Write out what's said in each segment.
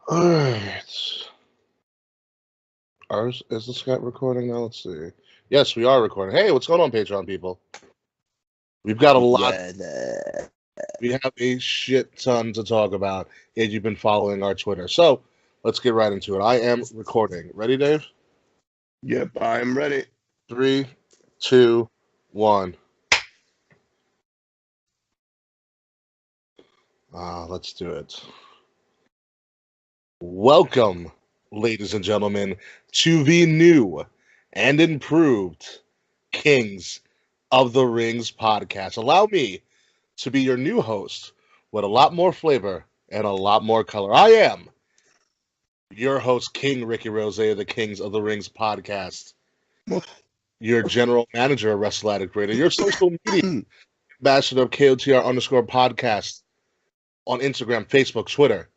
Alright. Is the Skype recording now? Let's see. Yes, we are recording. Hey, what's going on, Patreon people? We've got a lot. We have a shit ton to talk about if you've been following our Twitter. So, let's get right into it. I am recording. Ready, Dave? Yep, I'm ready. 3, 2, 1. Let's do it. Welcome, ladies and gentlemen, to the new and improved Kings of the Rings podcast. Allow me to be your new host with a lot more flavor and a lot more color. I am your host, King Ricky Rose of the Kings of the Rings podcast, your general manager of Wrestle Addict Radio, your social media ambassador of KOTR_podcast on Instagram, Facebook, Twitter.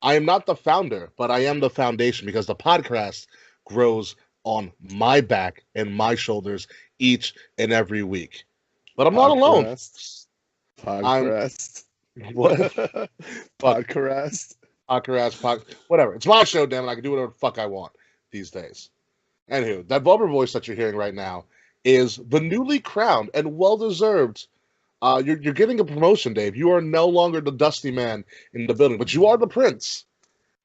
I am not the founder, but I am the foundation because the podcast grows on my back and my shoulders each and every week. But I'm not alone. Podcast. What? Podcast. Whatever. It's my show, damn it. I can do whatever the fuck I want these days. Anywho, that vulgar voice that you're hearing right now is the newly crowned and well-deserved. You're getting a promotion, Dave. You are no longer the dusty man in the building, but you are the prince.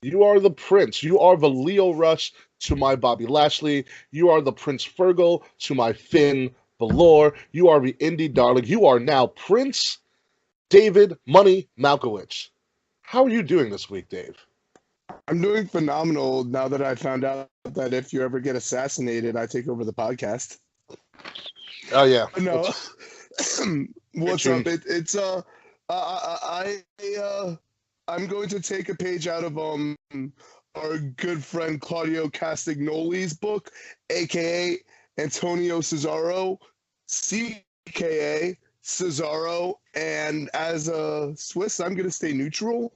You are the prince. You are the Leo Rush to my Bobby Lashley. You are the Prince Fergal to my Finn Balor. You are the indie darling. You are now Prince David Money Malkowicz. How are you doing this week, Dave? I'm doing phenomenal now that I found out that if you ever get assassinated, I take over the podcast. Oh, yeah. No. What's up? I'm going to take a page out of our good friend Claudio Castagnoli's book, aka Antonio Cesaro, CKA Cesaro, and as a Swiss, I'm going to stay neutral.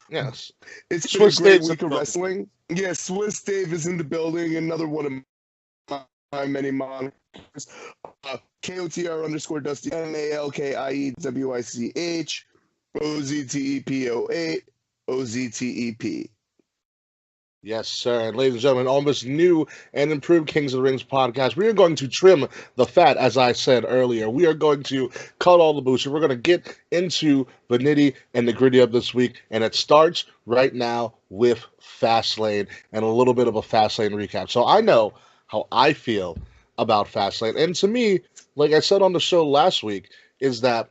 Yes. It's been a great week of wrestling. Yeah, Swiss Dave is in the building, another one of my many monikers. KOTR_Dusty, MALKIEWICH, OZTEP08, OZTEP. Yes, sir. And ladies and gentlemen, on this new and improved Kings of the Rings podcast, we are going to trim the fat, as I said earlier. We are going to cut all the bullshit. We're going to get into the nitty and the gritty of this week, and it starts right now with Fastlane and a little bit of a Fastlane recap. So I know how I feel about Fastlane, and to me, like I said on the show last week, is that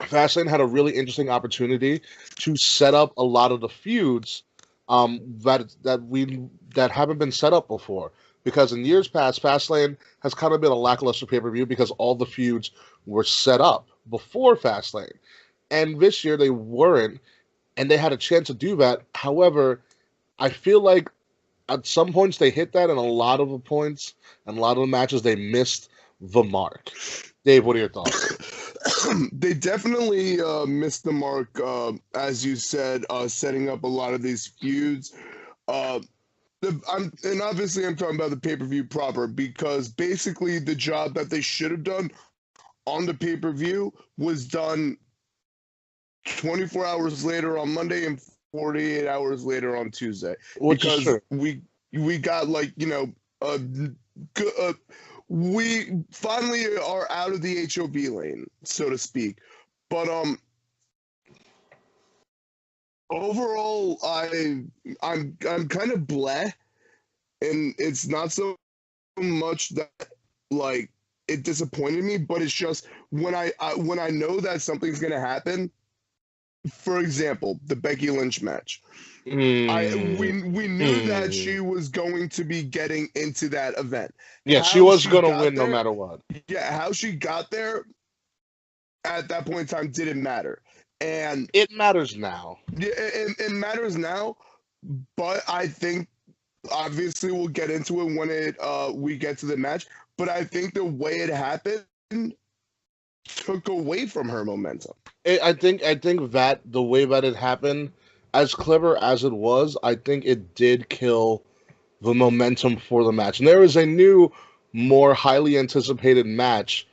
Fastlane had a really interesting opportunity to set up a lot of the feuds that haven't been set up before. Because in years past, Fastlane has kind of been a lackluster pay-per-view because all the feuds were set up before Fastlane. And this year they weren't, and they had a chance to do that. However, I feel like at some points they hit that, and a lot of the points and a lot of the matches they missed the mark. Dave, what are your thoughts? They definitely missed the mark, as you said, setting up a lot of these feuds. And obviously I'm talking about the pay-per-view proper, because basically the job that they should have done on the pay-per-view was done 24 hours later on Monday and 48 hours later on Tuesday. Which is true. We got, like, you know, we finally are out of the HOV lane, so to speak. But overall, I'm kind of bleh, and it's not so much that, like, it disappointed me, but it's just when I know that something's gonna happen. For example, the Becky Lynch match. We knew that she was going to be getting into that event. Yeah, she was going to win no matter what. Yeah, how she got there at that point in time didn't matter. And it matters now. Yeah, it matters now, but I think obviously we'll get into it when we get to the match. But I think the way it happened took away from her momentum. I think that the way that it happened, as clever as it was, I think it did kill the momentum for the match. And there is a new, more highly anticipated match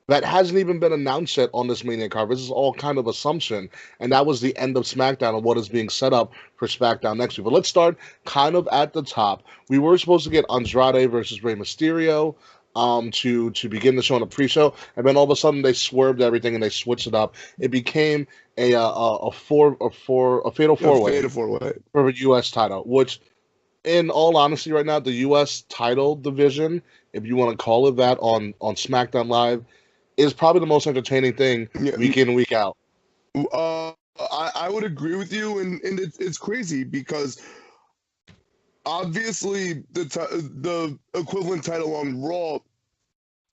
that hasn't even been announced yet on this Mania card. This is all kind of assumption, and that was the end of SmackDown and what is being set up for SmackDown next week. But let's start kind of at the top. We were supposed to get Andrade versus Rey Mysterio to begin the show on a pre-show, and then all of a sudden they swerved everything and they switched it up. It became a fatal four-way Fatal four-way for the U.S. title, which, in all honesty, right now the U.S. title division, if you want to call it that, on SmackDown Live, is probably the most entertaining thing week in and week out. I would agree with you, and it's crazy because obviously the equivalent title on Raw,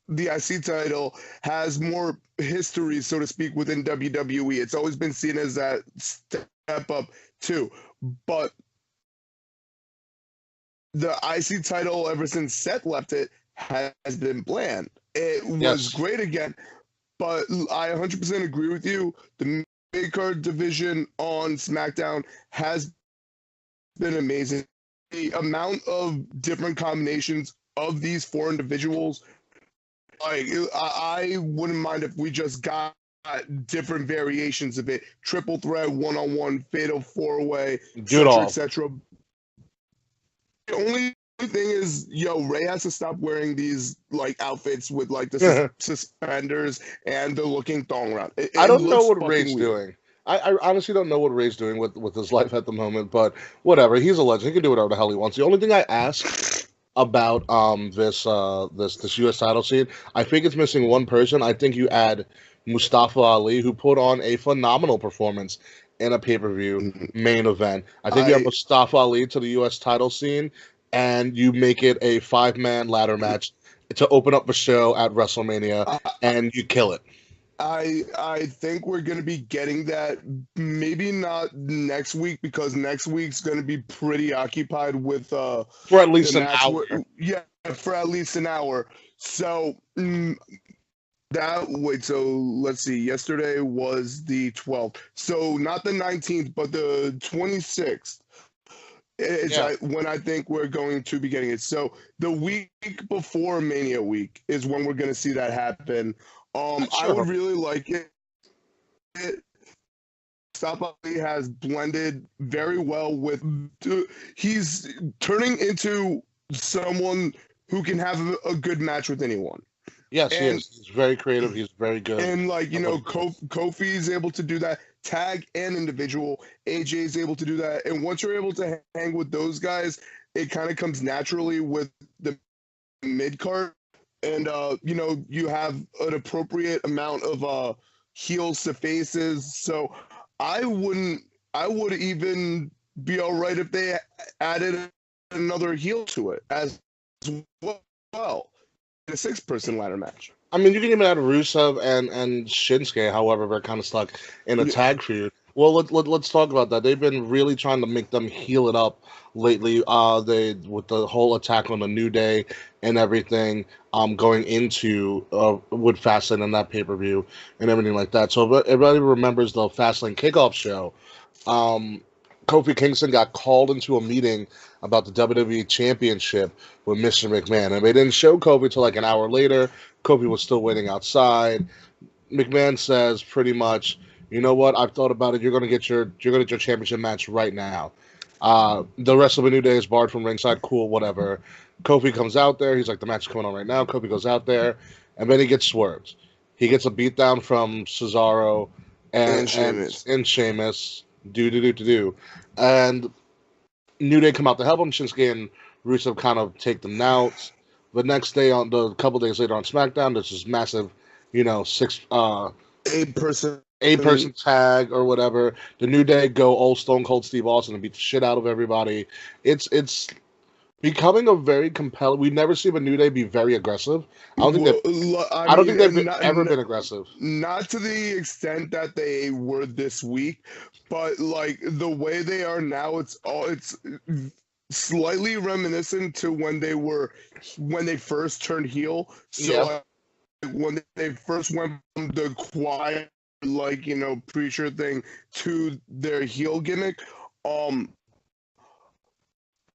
the IC title, has more history, so to speak, within WWE. It's always been seen as that step up too, but the IC title, ever since Seth left it, has been bland. It was great again, but I 100% agree with you. The mid-card division on SmackDown has been amazing. The amount of different combinations of these four individuals, like, I wouldn't mind if we just got different variations of it. Triple threat, one-on-one, fatal four-way, etc. The only thing is, Ray has to stop wearing these like outfits with like the suspenders and the looking thong around. I don't know what Ray's doing. I honestly don't know what Ray's doing with his life at the moment, but whatever. He's a legend. He can do whatever the hell he wants. The only thing I ask about this U.S. title scene, I think it's missing one person. I think you add Mustafa Ali, who put on a phenomenal performance in a pay-per-view main event. I think you have Mustafa Ali to the U.S. title scene, and you make it a 5-man ladder match to open up the show at WrestleMania, and you kill it. I think we're going to be getting that, maybe not next week, because next week's going to be pretty occupied with for at least an hour. For at least an hour. So so let's see. Yesterday was the 12th. So not the 19th, but the 26th. It's when I think we're going to be getting it. So the week before Mania week is when we're going to see that happen. I would really like it. Mustafa Ali has blended very well with. He's turning into someone who can have a good match with anyone. Yes, he is. He's very creative. He's very good. And Kofi is able to do that, tag and individual. AJ is able to do that. And once you're able to hang with those guys, it kind of comes naturally with the mid card. And you have an appropriate amount of heels to faces. So I would even be all right if they added another heel to it as well. A 6-person ladder match. I mean, you can even add Rusev and Shinsuke. However, they're kind of stuck in a tag feud. Well, let's talk about that. They've been really trying to make them heal it up lately. With the whole attack on the New Day and everything, going into with Fastlane and that pay-per-view and everything like that. So if everybody remembers the Fastlane kickoff show, Kofi Kingston got called into a meeting about the WWE Championship with Mr. McMahon, and they didn't show Kofi until like an hour later. Kofi was still waiting outside. McMahon says pretty much, you know what? I've thought about it. You're gonna get your championship match right now. The rest of the New Day is barred from ringside. Cool, whatever. Kofi comes out there. He's like, the match is coming on right now. Kofi goes out there, and then he gets swerved. He gets a beatdown from Cesaro and Sheamus. And New Day come out to help him. Shinsuke and Rusev kind of take them out. The next day, a couple days later on SmackDown, there's this massive, 8-person tag or whatever. The New Day go old Stone Cold Steve Austin and beat the shit out of everybody. It's becoming a very compelling. We never see the New Day be very aggressive. I don't think they've ever been aggressive. Not to the extent that they were this week, but like the way they are now, it's slightly reminiscent to when they first turned heel. So when they first went from the quiet, preacher thing to their heel gimmick.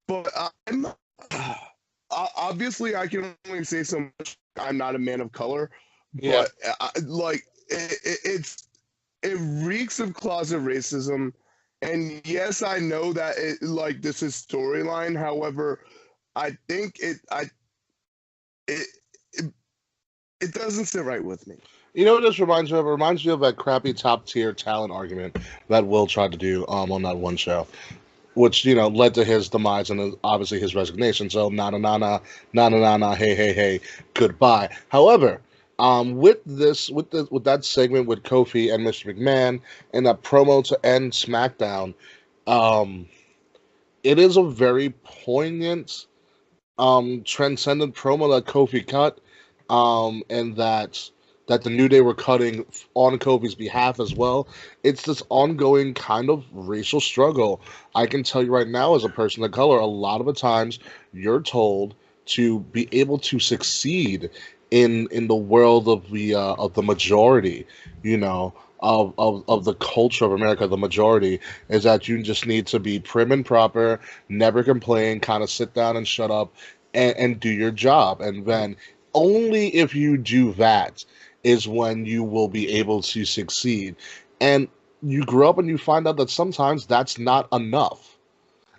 But obviously I can only say so much. I'm not a man of color, Yeah. but it reeks of closet racism. And yes, I know that this is storyline. However, I think it, it it doesn't sit right with me. You know what this reminds me of? It reminds me of that crappy top tier talent argument that Will tried to do on that one show, which led to his demise and obviously his resignation. So na, hey hey hey, goodbye. However, with that segment with Kofi and Mr. McMahon and that promo to end SmackDown, um, it is a very poignant, transcendent promo that Kofi cut, and that the New Day were cutting on Kofi's behalf as well. It's this ongoing kind of racial struggle. I can tell you right now, as a person of color, a lot of the times you're told to be able to succeed in the world of the majority, of the culture of America, the majority is that you just need to be prim and proper, never complain, kind of sit down and shut up and do your job. And then only if you do that is when you will be able to succeed. And you grow up and you find out that sometimes that's not enough.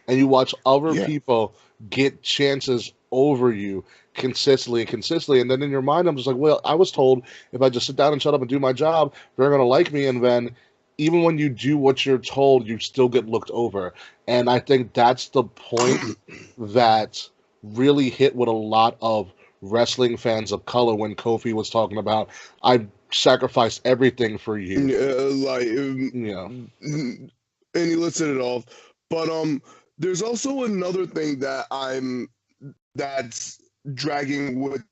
And you watch other Yeah. people get chances over you consistently and consistently. And then in your mind, I'm just like, well, I was told if I just sit down and shut up and do my job, they're going to like me. And then even when you do what you're told, you still get looked over. And I think that's the point that really hit with a lot of wrestling fans of color when Kofi was talking about, I sacrificed everything for you. Yeah, and he listed it off. But there's also another thing that's dragging with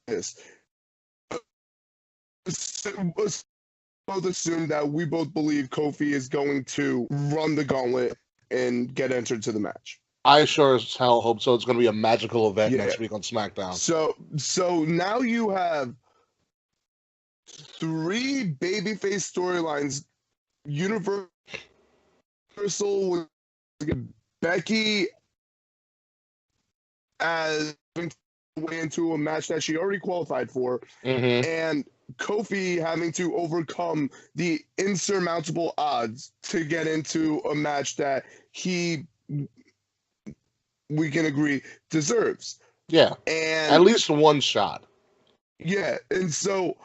this. Both assume that we both believe Kofi is going to run the gauntlet and get entered to the match. I sure as hell hope so. It's going to be a magical event Yeah. next week on SmackDown. So now you have 3 babyface storylines. Universal with Becky as way into a match that she already qualified for, and Kofi having to overcome the insurmountable odds to get into a match that we can agree deserves. Yeah, and at least one shot. Yeah, and so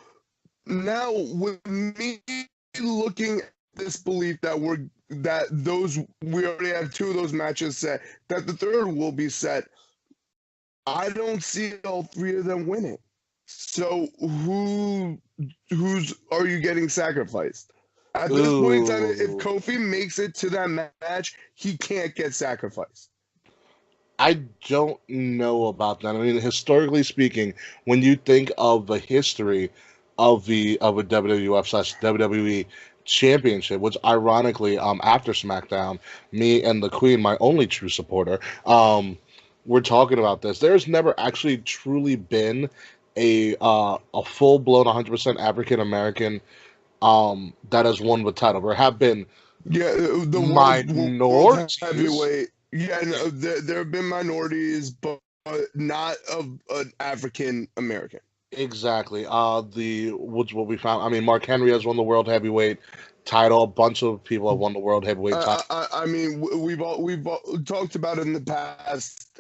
now with me looking at this belief that we already have 2 of those matches set, that the third will be set, I don't see all 3 of them winning. So who's are you getting sacrificed? At this point in time, if Kofi makes it to that match, he can't get sacrificed. I don't know about that. I mean, historically speaking, when you think of the history of a WWF/WWE Championship, which ironically, after SmackDown, me and the Queen, my only true supporter, we're talking about this. There's never actually truly been a full blown 100% African American that has won the title. There have been the minorities. Heavyweight. Yeah, no, there have been minorities, but not of an African American. Exactly. What we found. I mean, Mark Henry has won the world heavyweight title. A bunch of people have won the world heavyweight title. I mean, we've all talked about in the past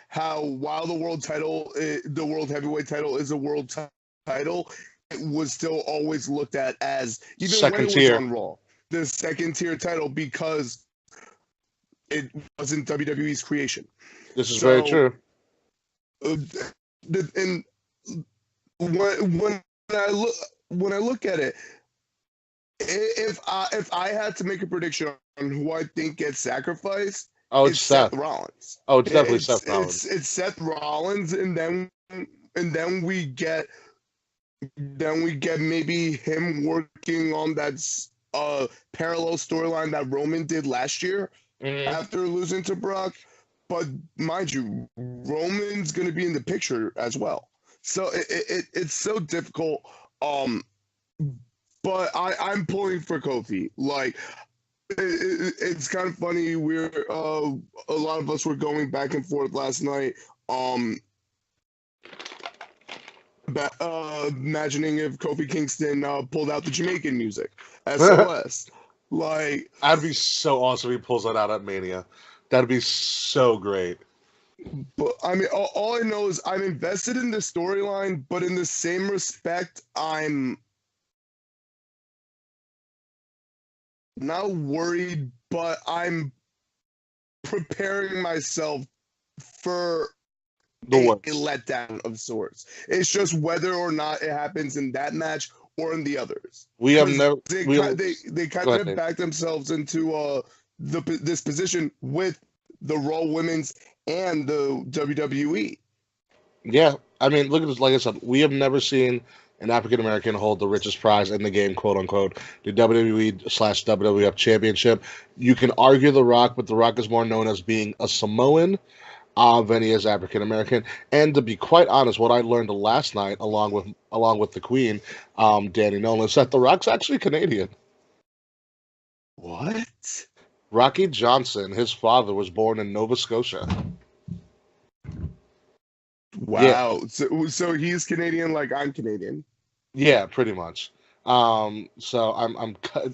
how while the world heavyweight title is a world title, it was still always looked at as, even second when it tier. was on Raw, the second tier title, because it wasn't WWE's creation. This is very true. And when I look at it, if I had to make a prediction on who I think gets sacrificed, it's Seth Rollins. It's definitely Seth Rollins. It's Seth Rollins, and then we get maybe him working on that parallel storyline that Roman did last year after losing to Brock. But mind you, Roman's going to be in the picture as well. So it's so difficult. But I'm pulling for Kofi. Like, it's kind of funny. We're a lot of us were going back and forth last night. imagining if Kofi Kingston pulled out the Jamaican music, SOS. Like, That'd be so awesome if he pulls that out at Mania. That'd be so great. but I mean, all I know is I'm invested in the storyline, but in the same respect, I'm not worried, but I'm preparing myself for The a worst. letdown of sorts. It's just whether or not it happens in that match or in the others. We have 'Cause never. they kind Go of ahead. backed themselves into this position with the Raw Women's and the WWE. Yeah, I mean, look at this. Like I said, we have never seen an African American hold the richest prize in the game, quote unquote, the WWE/WWF Championship. You can argue The Rock, but The Rock is more known as being a Samoan than he is African American. And to be quite honest, what I learned last night, along with the Queen, Danny Nolan, is that The Rock's actually Canadian. What? Rocky Johnson, his father, was born in Nova Scotia. Wow. So he's Canadian, like I'm Canadian. Yeah, pretty much. So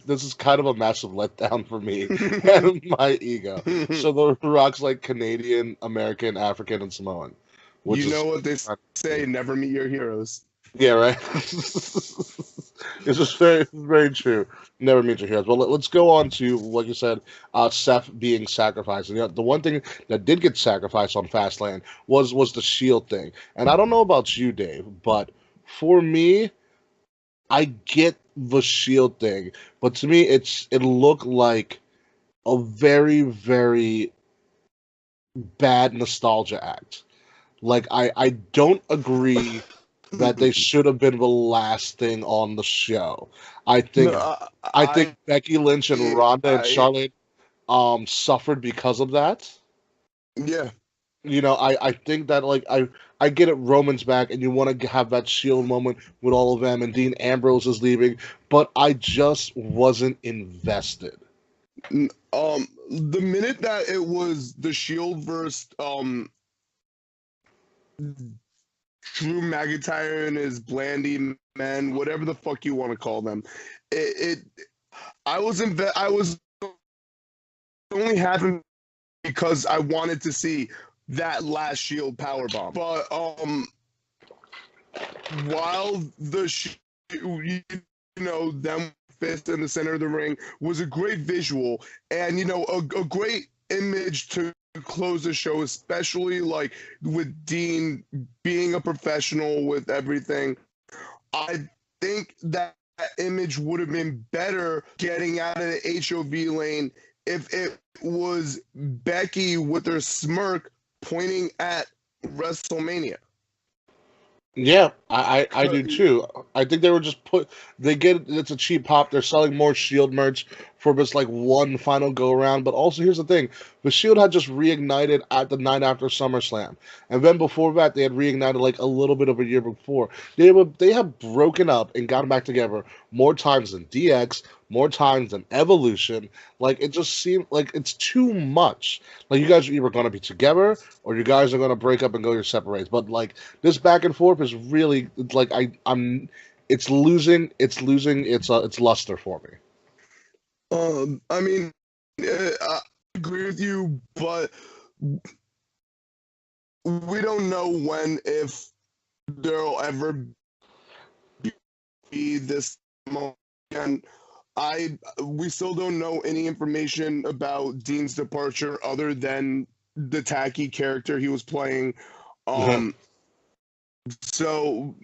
this is kind of a massive letdown for me and my ego. So The Rock's like Canadian, American, African, and Samoan. Which You know is what they say: never meet your heroes. yeah, right. It's just very, very true. Never meet your heroes. Well, let's go on to, like you said, Seth being sacrificed. And, the one thing that did get sacrificed on Fastlane was the Shield thing. And I don't know about you, Dave, but for me, I get the Shield thing, but to me, it looked like a very, very bad nostalgia act. Like I don't agree that they should have been the last thing on the show. I think No, I think Becky Lynch and Ronda and I- Charlotte suffered because of that. yeah. I think that like I get it, Roman's back, and you want to have that Shield moment with all of them, and Dean Ambrose is leaving, but I just wasn't invested. The minute that it was the Shield versus Drew McIntyre and his Blandy men, whatever the fuck you want to call them, I was only happened because I wanted to see that last Shield powerbomb. But while them fist in the center of the ring was a great visual and a great image to close the show, especially like with Dean being a professional with everything. I think that image would have been better getting out of the HOV lane if it was Becky with her smirk pointing at WrestleMania. Yeah, I do too. I think they were just it's a cheap pop. They're selling more Shield merch for just like one final go around. But also, here's the thing: the Shield had just reignited at the night after SummerSlam, and then before that, they had reignited like a little bit of a year before. They have broken up and gotten back together more times than DX, more times than Evolution. Like it just seemed like it's too much. Like you guys are either going to be together or you guys are going to break up and go your separate ways. But like this back and forth is really like it's losing its luster for me. I mean, I agree with you, but we don't know if there'll ever be this moment. And we still don't know any information about Dean's departure other than the tacky character he was playing. So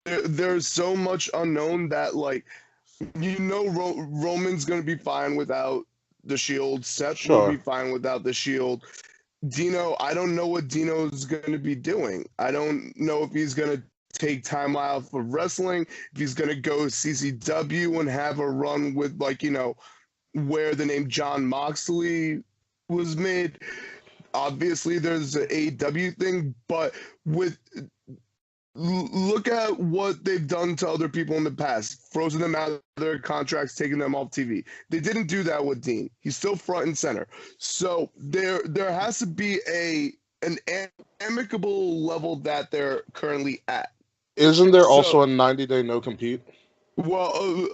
there's so much unknown that like Roman's gonna be fine without the Shield. Seth will be fine without the Shield. Dino, I don't know what Dino's gonna be doing. I don't know if he's gonna take time out for wrestling, if he's gonna go CCW and have a run with where the name John Moxley was made. Obviously, there's an AEW thing, but look at what they've done to other people in the past, frozen them out of their contracts, taking them off TV. They didn't do that with Dean. He's still front and center. So there has to be an amicable level that they're currently at. Isn't there So, also a 90-day no compete? well,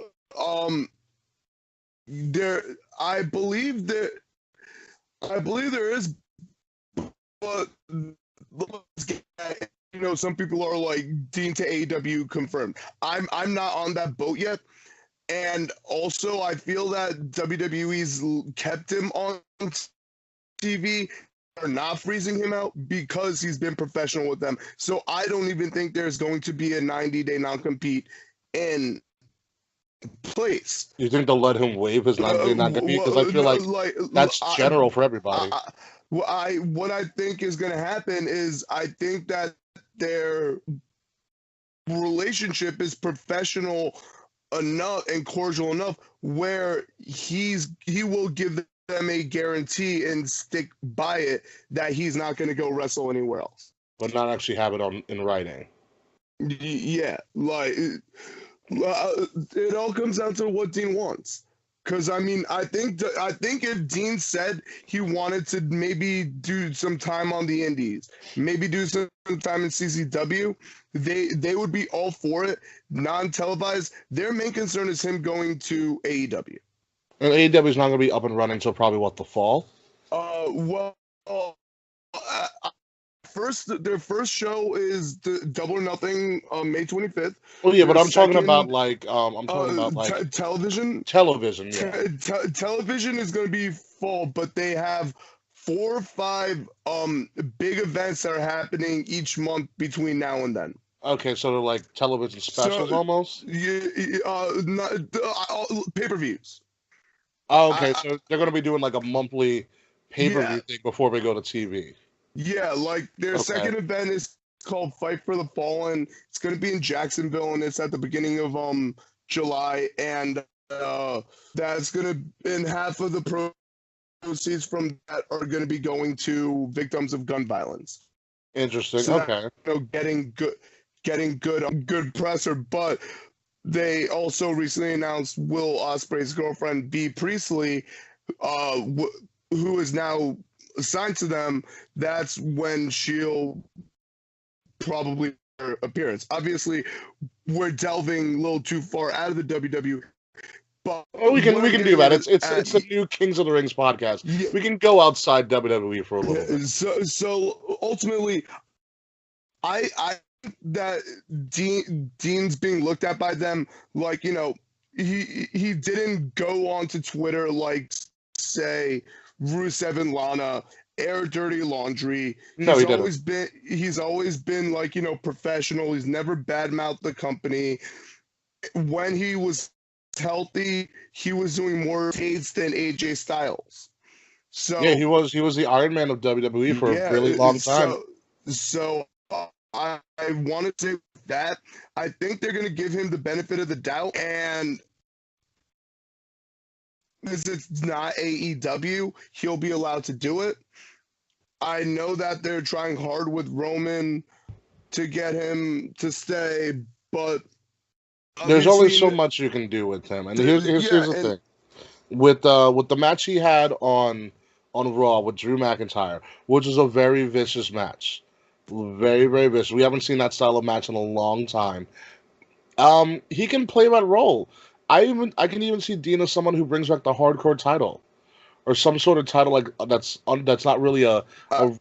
there, I believe that there is, but some people are like Dean to AEW confirmed. I'm not on that boat yet. And also, I feel that WWE's kept him on TV. Are not freezing him out because he's been professional with them. So I don't even think there's going to be a 90-day non-compete in place. You think they'll let him waive his 90-day non-compete? Because I feel like that's general for everybody. What I think is going to happen is I think that their relationship is professional enough and cordial enough where he will give them a guarantee and stick by it that he's not going to go wrestle anywhere else, but not actually have it in writing. Yeah, like it all comes down to what Dean wants. Because I mean, I think if Dean said he wanted to maybe do some time on the Indies, maybe do some time in CCW, they would be all for it. Non-televised. Their main concern is him going to AEW. And AEW is not going to be up and running until probably the fall. Well, their first show is the Double or Nothing on May 25th. Oh yeah, but I'm talking about television. Television, yeah. Television is going to be full, but they have 4 or 5 big events that are happening each month between now and then. Okay, so they're like television specials almost. Pay-per-views. Oh, okay, so they're going to be doing like a monthly pay-per-view thing before they go to TV. Yeah, like their second event is called Fight for the Fallen. It's going to be in Jacksonville, and it's at the beginning of July, and that's going to, and half of the proceeds from that are going to be going to victims of gun violence. Interesting. So okay. Getting good presser, but they also recently announced Will Ospreay's girlfriend, Bea Priestley, who is now assigned to them. That's when she'll probably her appearance. Obviously, we're delving a little too far out of the WWE. But we can do that. It's the new Kings of the Rings podcast. Yeah. We can go outside WWE for a little bit. So ultimately, I that Dean's being looked at by them like, he didn't go onto Twitter like, say, Rusev and Lana, air dirty laundry. No, he's always been like, professional. He's never badmouthed the company. When he was healthy, he was doing more trades than AJ Styles. So yeah, he was the Iron Man of WWE for a really long time. So I wanted to that. I think they're going to give him the benefit of the doubt, and because it's not AEW, he'll be allowed to do it. I know that they're trying hard with Roman to get him to stay, but there's only so much you can do with him. And here's the thing. With the match he had on Raw with Drew McIntyre, which is a very vicious match. Very, very vicious. We haven't seen that style of match in a long time. He can play that role. I can even see Dean as someone who brings back the hardcore title, or some sort of title like that's not really a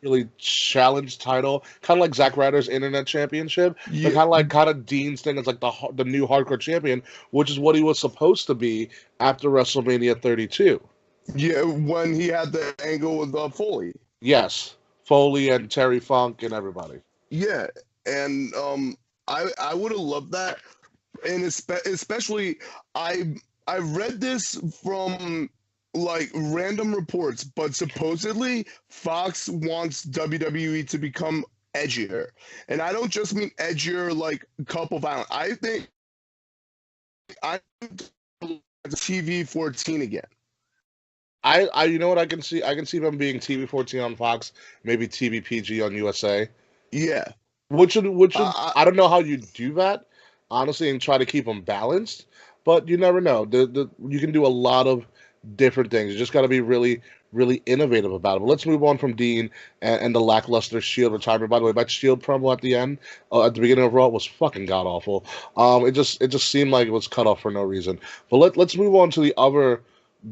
really challenged title, kind of like Zack Ryder's Internet Championship. Yeah. Kind of Dean's thing is like the new hardcore champion, which is what he was supposed to be after WrestleMania 32. Yeah, when he had the angle with Foley. Yes, Foley and Terry Funk and everybody. Yeah, and I would have loved that. And especially, I read this from like random reports, but supposedly Fox wants WWE to become edgier, and I don't just mean edgier like couple violent. I think TV 14 again. I you know what I can see them being TV 14 on Fox, maybe TV PG on USA. Yeah, which I don't know how you do that. Honestly, and try to keep them balanced, but you never know. You can do a lot of different things. You just got to be really, really innovative about it. But let's move on from Dean and the lackluster Shield retirement. By the way, that Shield promo at the end, at the beginning of Raw, was fucking god awful. It just seemed like it was cut off for no reason. But let's move on to the other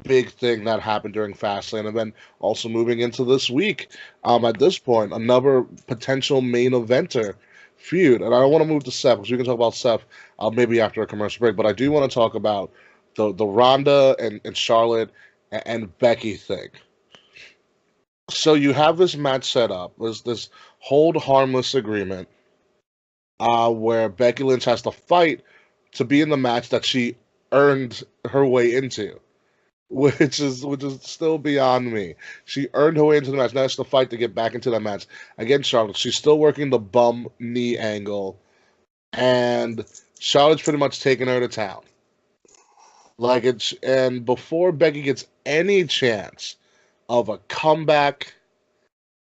big thing that happened during Fastlane, and then also moving into this week. At this point, another potential main eventer feud, and I don't want to move to Seth because we can talk about Seth maybe after a commercial break. But I do want to talk about the Ronda and Charlotte and Becky thing. So you have this match set up. There's this hold harmless agreement where Becky Lynch has to fight to be in the match that she earned her way into, which is still beyond me. She earned her way into the match. Now it's the fight to get back into that match against Charlotte. She's still working the bum knee angle, and Charlotte's pretty much taking her to town. And before Becky gets any chance of a comeback,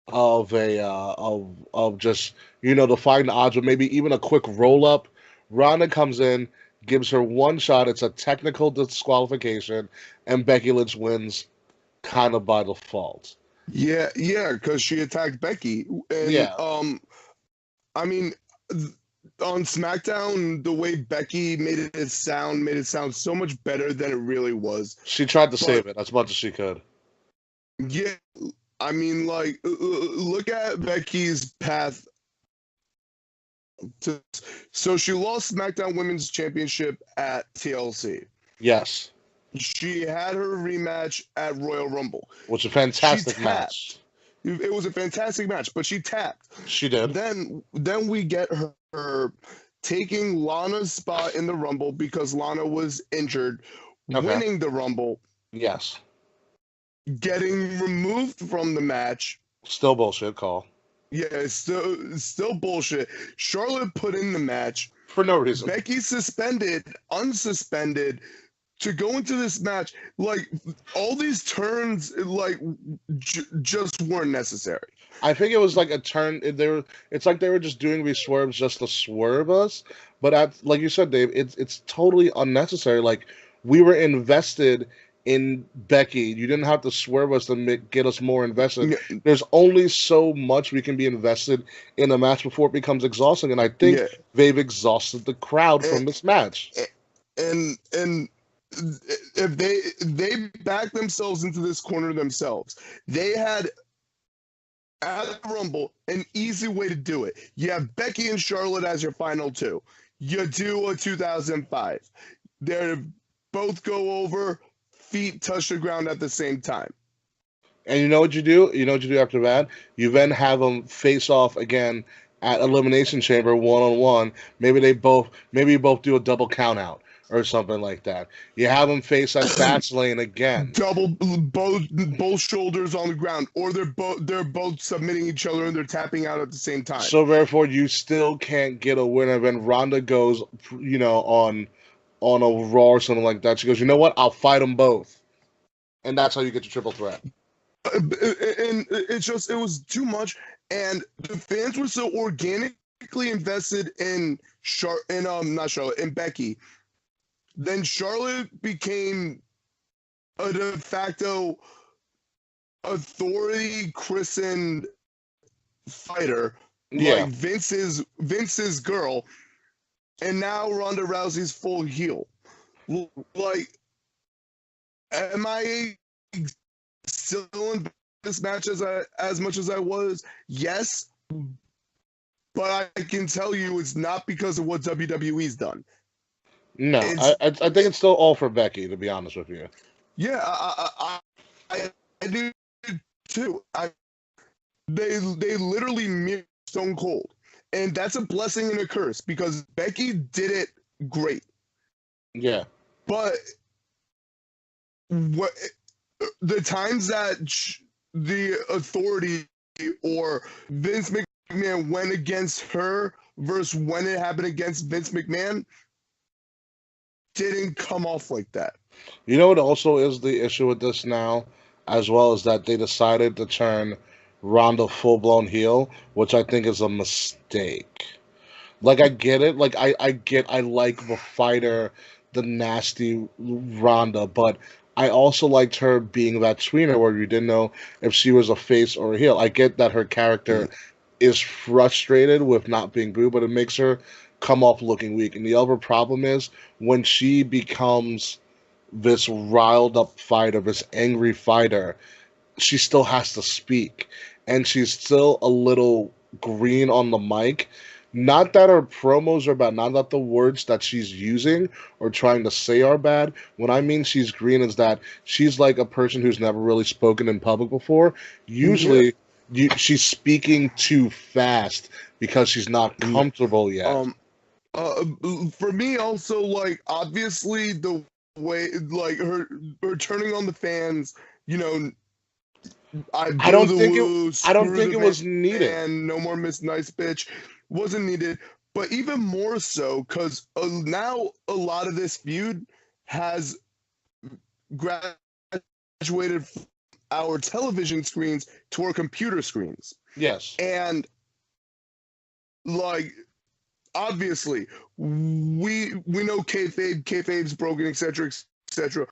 of a of just defying the odds, or maybe even a quick roll up, Ronda comes in, gives her one shot. It's a technical disqualification, and Becky Lynch wins, kind of by default. Yeah, because she attacked Becky, and Yeah. I mean, on SmackDown, the way Becky made it sound so much better than it really was. She tried to save it as much as she could. Yeah, I mean, like, look at Becky's path. So she lost SmackDown Women's Championship at TLC. Yes. She had her rematch at Royal Rumble. Which was a fantastic match. It was a fantastic match, but she tapped. She did. Then we get her taking Lana's spot in the Rumble because Lana was injured, winning the Rumble. Yes. Getting removed from the match. Still bullshit call. Yeah, still bullshit. Charlotte put in the match. For no reason. Becky unsuspended, to go into this match. Like, all these turns, like, just weren't necessary. I think it was like a turn. It's like they were just doing these swerves just to swerve us. But like you said, Dave, it's totally unnecessary. Like, we were invested in Becky. You didn't have to swerve us to get us more invested. Yeah. There's only so much we can be invested in a match before it becomes exhausting, and I think they've exhausted the crowd from this match. And if they back themselves into this corner themselves, they had at the Rumble an easy way to do it. You have Becky and Charlotte as your final two. You do a 2005. They both go over. Feet touch the ground at the same time. And you know what you do? You know what you do after that? You then have them face off again at Elimination Chamber 1-on-1. Maybe you both do a double count out or something like that. You have them face at Fastlane again. Both shoulders on the ground, or they're both submitting each other and they're tapping out at the same time. So therefore, you still can't get a winner. Then Ronda goes, on a Raw or something like that. She goes, you know what? I'll fight them both. And that's how you get your triple threat. And it was too much. And the fans were so organically invested in Becky. Then Charlotte became a de facto authority christened fighter. Yeah. Like Vince's girl. And now Ronda Rousey's full heel. Like, am I still in this match as much as I was? Yes, but I can tell you it's not because of what WWE's done. No, I think it's still all for Becky, to be honest with you. Yeah, I do too. They literally mirrored Stone Cold. And that's a blessing and a curse because Becky did it great. Yeah. But the times that the authority or Vince McMahon went against her versus when it happened against Vince McMahon didn't come off like that. You know what also is the issue with this now, as well as that they decided to turn Ronda full-blown heel, which I think is a mistake. Like, I get it. Like, I like the fighter, the nasty Ronda, but I also liked her being that tweener where you didn't know if she was a face or a heel. I get that her character is frustrated with not being booed, but it makes her come off looking weak. And the other problem is when she becomes this riled up fighter, this angry fighter, she still has to speak. And she's still a little green on the mic. Not that her promos are bad, not that the words that she's using or trying to say are bad. What I mean she's green is that she's like a person who's never really spoken in public before. Usually she's speaking too fast because she's not comfortable yet. For me also, like, obviously the way, like, her turning on the fans, you know, I don't think it was needed. And no more Miss Nice Bitch wasn't needed, but even more so because now a lot of this feud has graduated from our television screens to our computer screens. Yes. And, like, obviously, we know kayfabe's broken, etc., etc.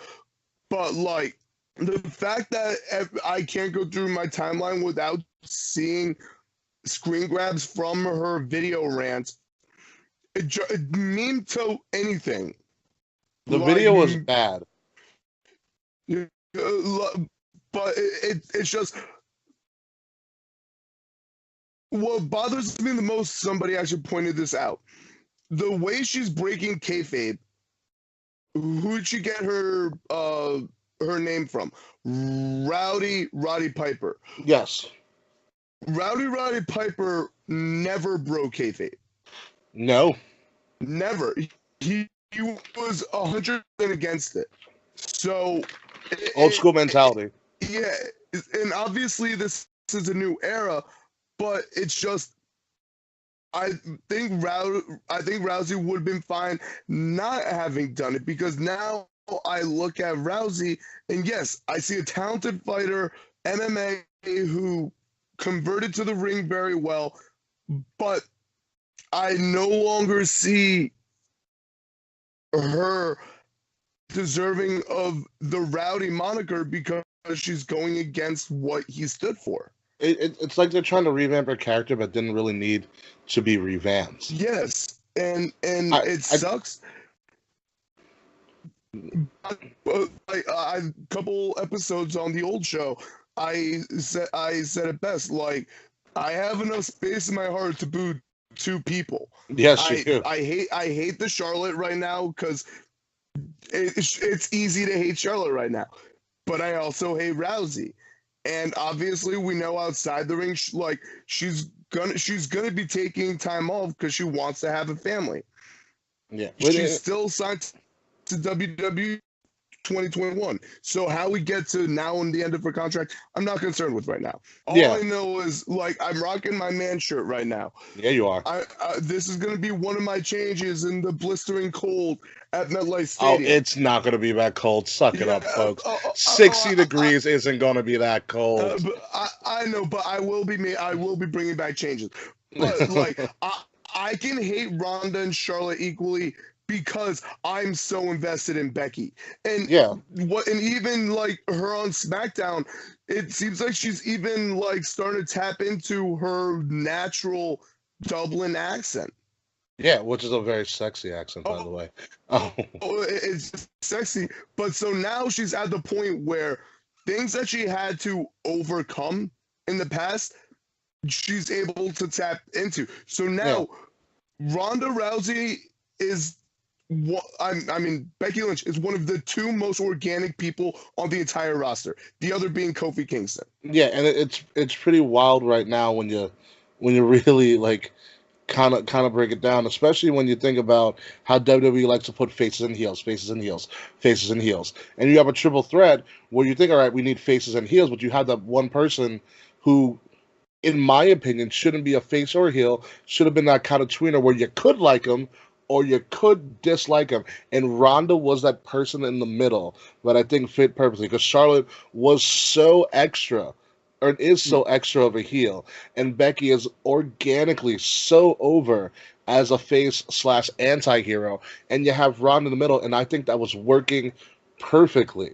But, like, the fact that I can't go through my timeline without seeing screen grabs from her video rant, it mean to anything. The video was bad. But it's just, what bothers me the most, somebody actually pointed this out. The way she's breaking kayfabe, who'd she get her name from? Roddy Piper. Yes. Roddy Piper never broke kayfabe. No. Never. He was 100% against it. So old school mentality. Yeah, and obviously this is a new era, but it's just, I think Rousey would have been fine not having done it, because now I look at Rousey and yes, I see a talented fighter, MMA, who converted to the ring very well, but I no longer see her deserving of the Rowdy moniker because she's going against what he stood for. It's like they're trying to revamp her character, but didn't really need to be revamped. Yes, and it sucks. A couple episodes on the old show, I said it best. Like, I have enough space in my heart to boo two people. Yes, you do. I hate the Charlotte right now because it's easy to hate Charlotte right now, but I also hate Rousey. And obviously, we know outside the ring, like, she's gonna be taking time off because she wants to have a family. Yeah, she's still signed to WWE 2021. So how we get to now and the end of her contract, I'm not concerned with right now. All I know is, like, I'm rocking my man shirt right now. Yeah, you are. This is going to be one of my changes in the blistering cold at MetLife Stadium. Oh, it's not going to be that cold. Suck it up, folks. 60 degrees isn't going to be that cold. I know, but I will be bringing back changes. But, like, I can hate Ronda and Charlotte equally, because I'm so invested in Becky. And even like her on SmackDown, it seems like she's even like starting to tap into her natural Dublin accent. Yeah, which is a very sexy accent, by the way. It's sexy. But so now she's at the point where things that she had to overcome in the past, she's able to tap into. So now Ronda Rousey is Becky Lynch is one of the two most organic people on the entire roster. The other being Kofi Kingston. Yeah, and it's pretty wild right now when you really like kind of break it down, especially when you think about how WWE likes to put faces and heels, faces and heels, faces and heels, and you have a triple threat where you think, all right, we need faces and heels, but you have that one person who, in my opinion, shouldn't be a face or a heel, should have been that kind of tweener where you could like him or you could dislike him. And Ronda was that person in the middle that I think fit perfectly, because Charlotte was so extra, or is so extra of a heel, and Becky is organically so over as a face / anti-hero, and you have Ronda in the middle, and I think that was working perfectly.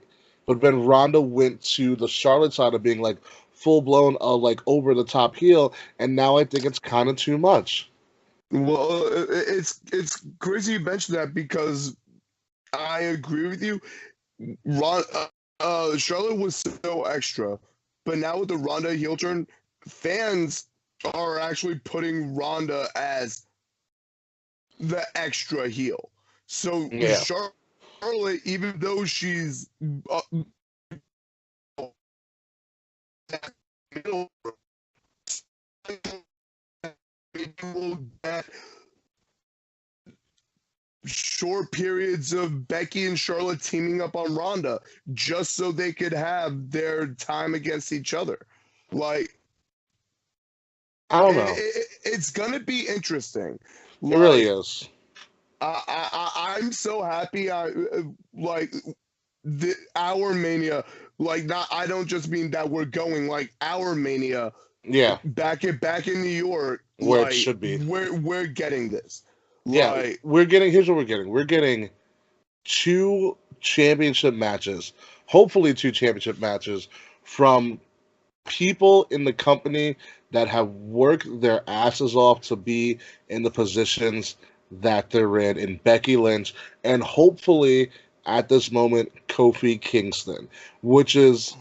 But then Ronda went to the Charlotte side of being like full blown, like over the top heel, and now I think it's kind of too much. Well, it's crazy you mentioned that because I agree with you. Charlotte was so extra, but now with the Ronda heel turn, fans are actually putting Ronda as the extra heel. So Yeah. Charlotte, even though she's short periods of Becky and Charlotte teaming up on Ronda just so they could have their time against each other. Like, I don't know. it's gonna be interesting. It really is. I'm so happy. Like our Mania. Like, not. I don't just mean that we're going. Like, our Mania. Yeah. Back in New York, Where like, it should be. We're getting this. Yeah, Like, we're getting. Here's what we're getting. We're getting 2 championship matches. Hopefully, 2 championship matches from people in the company that have worked their asses off to be in the positions that they're in Becky Lynch, and hopefully at this moment Kofi Kingston, which is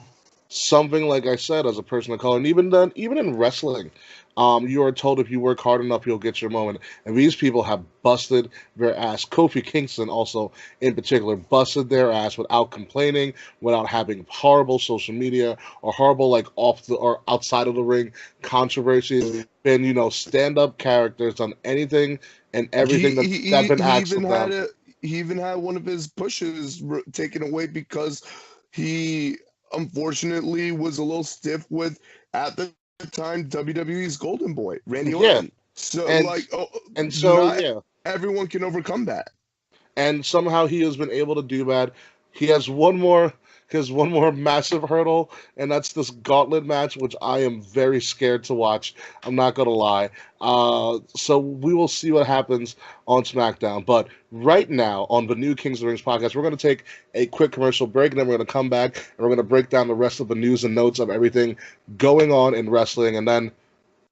something, like I said, as a person of color, and even then, even in wrestling, you are told if you work hard enough, you'll get your moment. And these people have busted their ass. Kofi Kingston, also in particular, busted their ass without complaining, without having horrible social media or horrible like off the or outside of the ring controversies. Been stand up characters, done anything and everything that's been asked of them. He even had one of his pushes taken away because he unfortunately was a little stiff with, at the time, WWE's golden boy, Randy Orton. Yeah, So and not yeah, everyone can overcome that. and somehow he has been able to do that. He has one more massive hurdle, and that's this gauntlet match, which I am very scared to watch. I'm not gonna lie. So we will see what happens on SmackDown. But right now on the new Kings of the Rings podcast, we're gonna take a quick commercial break, and then we're gonna come back and we're gonna break down the rest of the news and notes of everything going on in wrestling, and then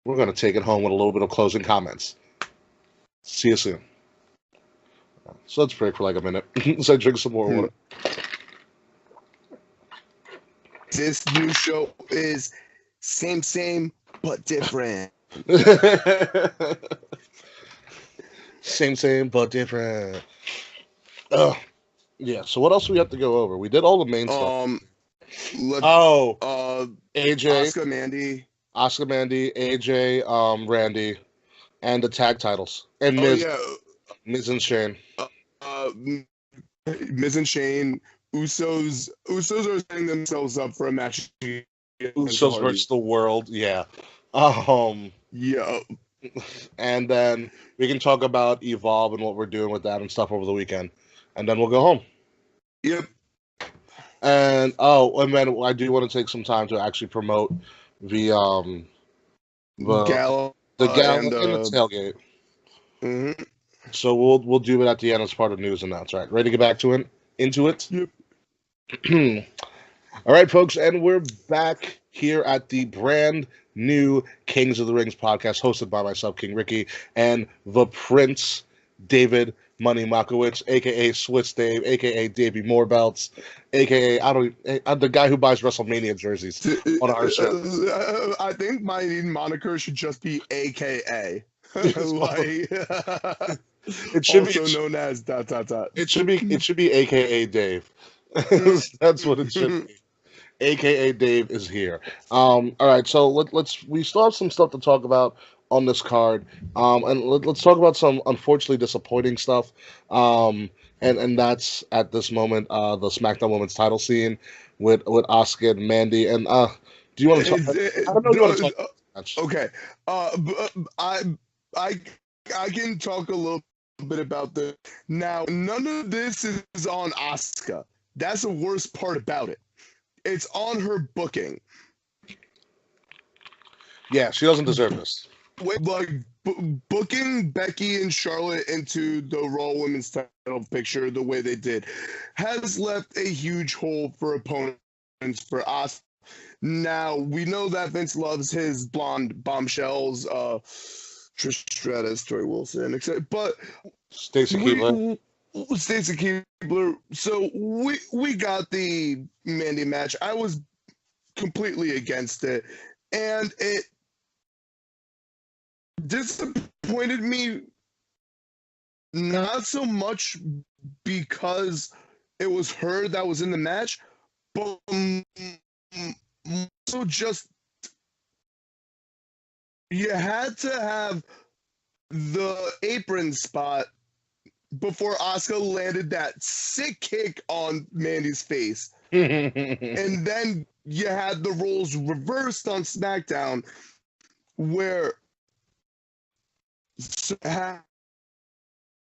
we're gonna take it home with a little bit of closing comments. See you soon. So let's break for like a minute. So I drink some more water. This new show is same, but different. Same, but different. Yeah. So what else do we have to go over? We did all the main stuff. AJ, Oscar, Mandy, AJ, Randy, and the tag titles, and Miz and Shane. Miz and Shane, Usos are setting themselves up for a match. Usos versus the world, yeah. Yeah. And then we can talk about Evolve and what we're doing with that and stuff over the weekend, and then we'll go home. Yep. And then I do want to take some time to actually promote the Gala and the tailgate. Mm-hmm. So we'll do it at the end as part of news and that's right. Ready to get back into it? Yep. All right, folks, and we're back here at the brand new Kings of the Rings podcast, hosted by myself, King Ricky, and the Prince, David Money Makowicz, aka Swiss Dave, aka Davey Moorebelts, aka the guy who buys WrestleMania jerseys on our show. I think my moniker should just be AKA. It should also be known as ... It should be AKA Dave. That's what it should be. AKA Dave is here. All right, so we still have some stuff to talk about on this card, and let's talk about some unfortunately disappointing stuff. And that's at this moment the SmackDown Women's Title scene with Asuka and Mandy. And do you want to talk? I don't know. You want to talk? Okay. I can talk a little bit about this. Now, none of this is on Asuka. That's the worst part about it. It's on her booking. Yeah, she doesn't deserve this. Like, booking Becky and Charlotte into the Raw Women's title picture the way they did has left a huge hole for opponents for us. Now, we know that Vince loves his blonde bombshells, Trish Stratus, Tori Wilson, etc. But Stacy Keibler. Stacy Keibler. So we got the Mandy match. I was completely against it, and it disappointed me not so much because it was her that was in the match, but also just you had to have the apron spot before Asuka landed that sick kick on Mandy's face. And then you had the roles reversed on SmackDown where had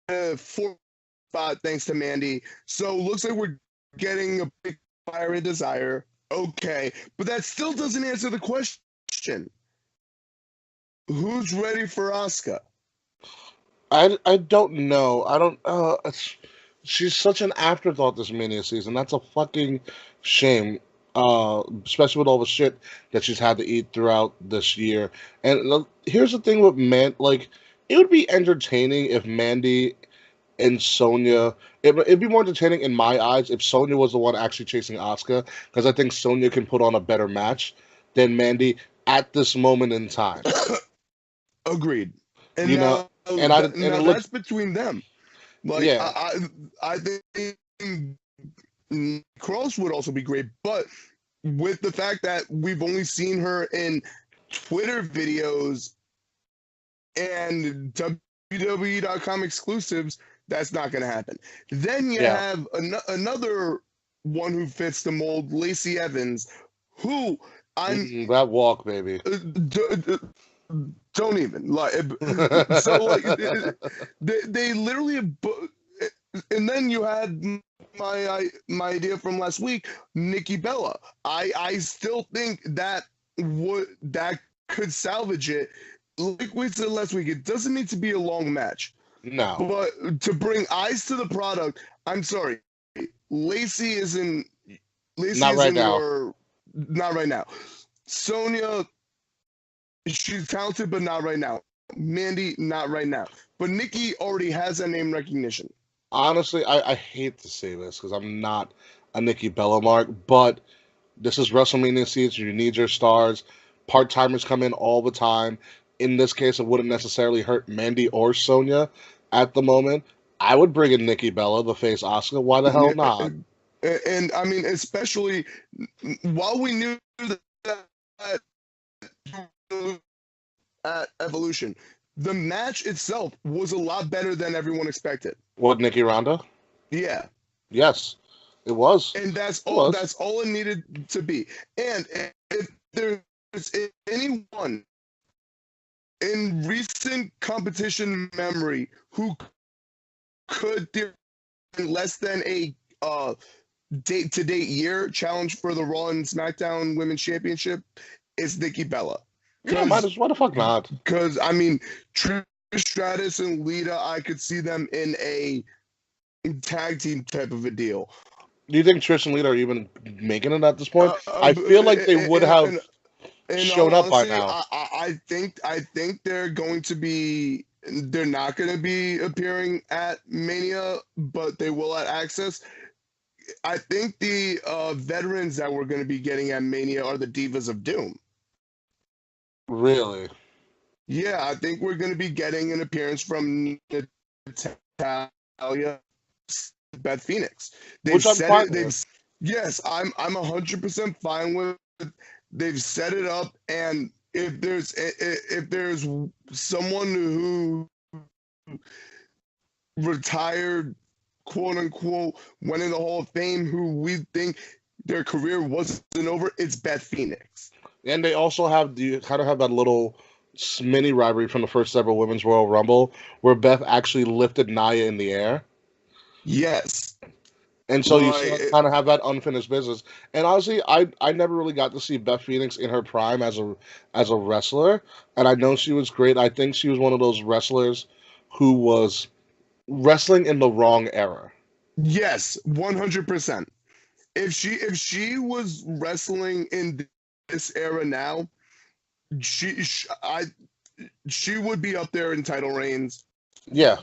a 4 spot thanks to Mandy. So looks like we're getting a big Fire and Desire. Okay, but that still doesn't answer the question. Who's ready for Asuka? I don't know. I don't. She's such an afterthought this Mania season. That's a fucking shame. Especially with all the shit that she's had to eat throughout this year. And here's the thing with like, it would be entertaining if Mandy and Sonya. It'd be more entertaining in my eyes if Sonya was the one actually chasing Asuka, because I think Sonya can put on a better match than Mandy at this moment in time. Agreed. And you now, know, and that's between them. Like, yeah. I think Cross would also be great, but with the fact that we've only seen her in Twitter videos and WWE.com exclusives, that's not going to happen. Then you have another one who fits the mold, Lacey Evans, who that walk, baby. Don't even like. So like, they literally, and then you had my idea from last week, Nikki Bella. I still think that could salvage it. Like we said last week, it doesn't need to be a long match. No. But to bring eyes to the product, I'm sorry, Lacey isn't. Not right now. Not right now. Sonya, she's talented, but not right now. Mandy, not right now. But Nikki already has that name recognition. Honestly, I hate to say this because I'm not a Nikki Bella mark, but this is WrestleMania season. You need your stars. Part-timers come in all the time. In this case, it wouldn't necessarily hurt Mandy or Sonya at the moment. I would bring in Nikki Bella to face Asuka. Why the hell not? And I mean, especially while we knew that at Evolution, the match itself was a lot better than everyone expected. What, Nikki Ronda? Yeah. Yes, it was. And that's all. That's all it needed to be. And if there's anyone in recent competition memory who could do less than a date-to-date year challenge for the Raw and SmackDown Women's Championship, is Nikki Bella. Yeah, why the fuck not? Because, I mean, Trish Stratus and Lita, I could see them in a tag team type of a deal. Do you think Trish and Lita are even making it at this point? I feel like they would have shown up by now. I think they're going to be. They're not going to be appearing at Mania, but they will at Access. I think the veterans that we're going to be getting at Mania are the Divas of Doom. Really? Yeah, I think we're going to be getting an appearance from Natalya, Beth Phoenix. Which I'm fine with. Yes, I'm 100% fine with. They've set it up, and if there's someone who retired, quote unquote, went in the Hall of Fame, who we think their career wasn't over, it's Beth Phoenix. And they also have that little mini rivalry from the first ever Women's Royal Rumble, where Beth actually lifted Nia in the air. Yes. And so you still Like, kind of have that unfinished business. And honestly, I never really got to see Beth Phoenix in her prime as a wrestler. And I know she was great. I think she was one of those wrestlers who was wrestling in the wrong era. yes, 100%. If she was wrestling in this era now, she sh- I she would be up there in title reigns. Yeah,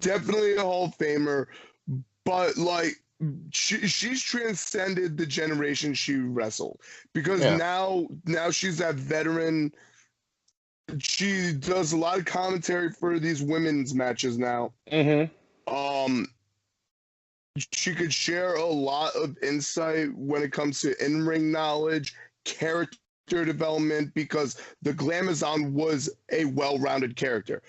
Definitely a Hall of Famer, but like she's transcended the generation she wrestled because yeah. now she's that veteran. She does a lot of commentary for these women's matches now. Hmm. Um, she could share a lot of insight when it comes to in-ring knowledge, character development, because the Glamazon was a well-rounded character.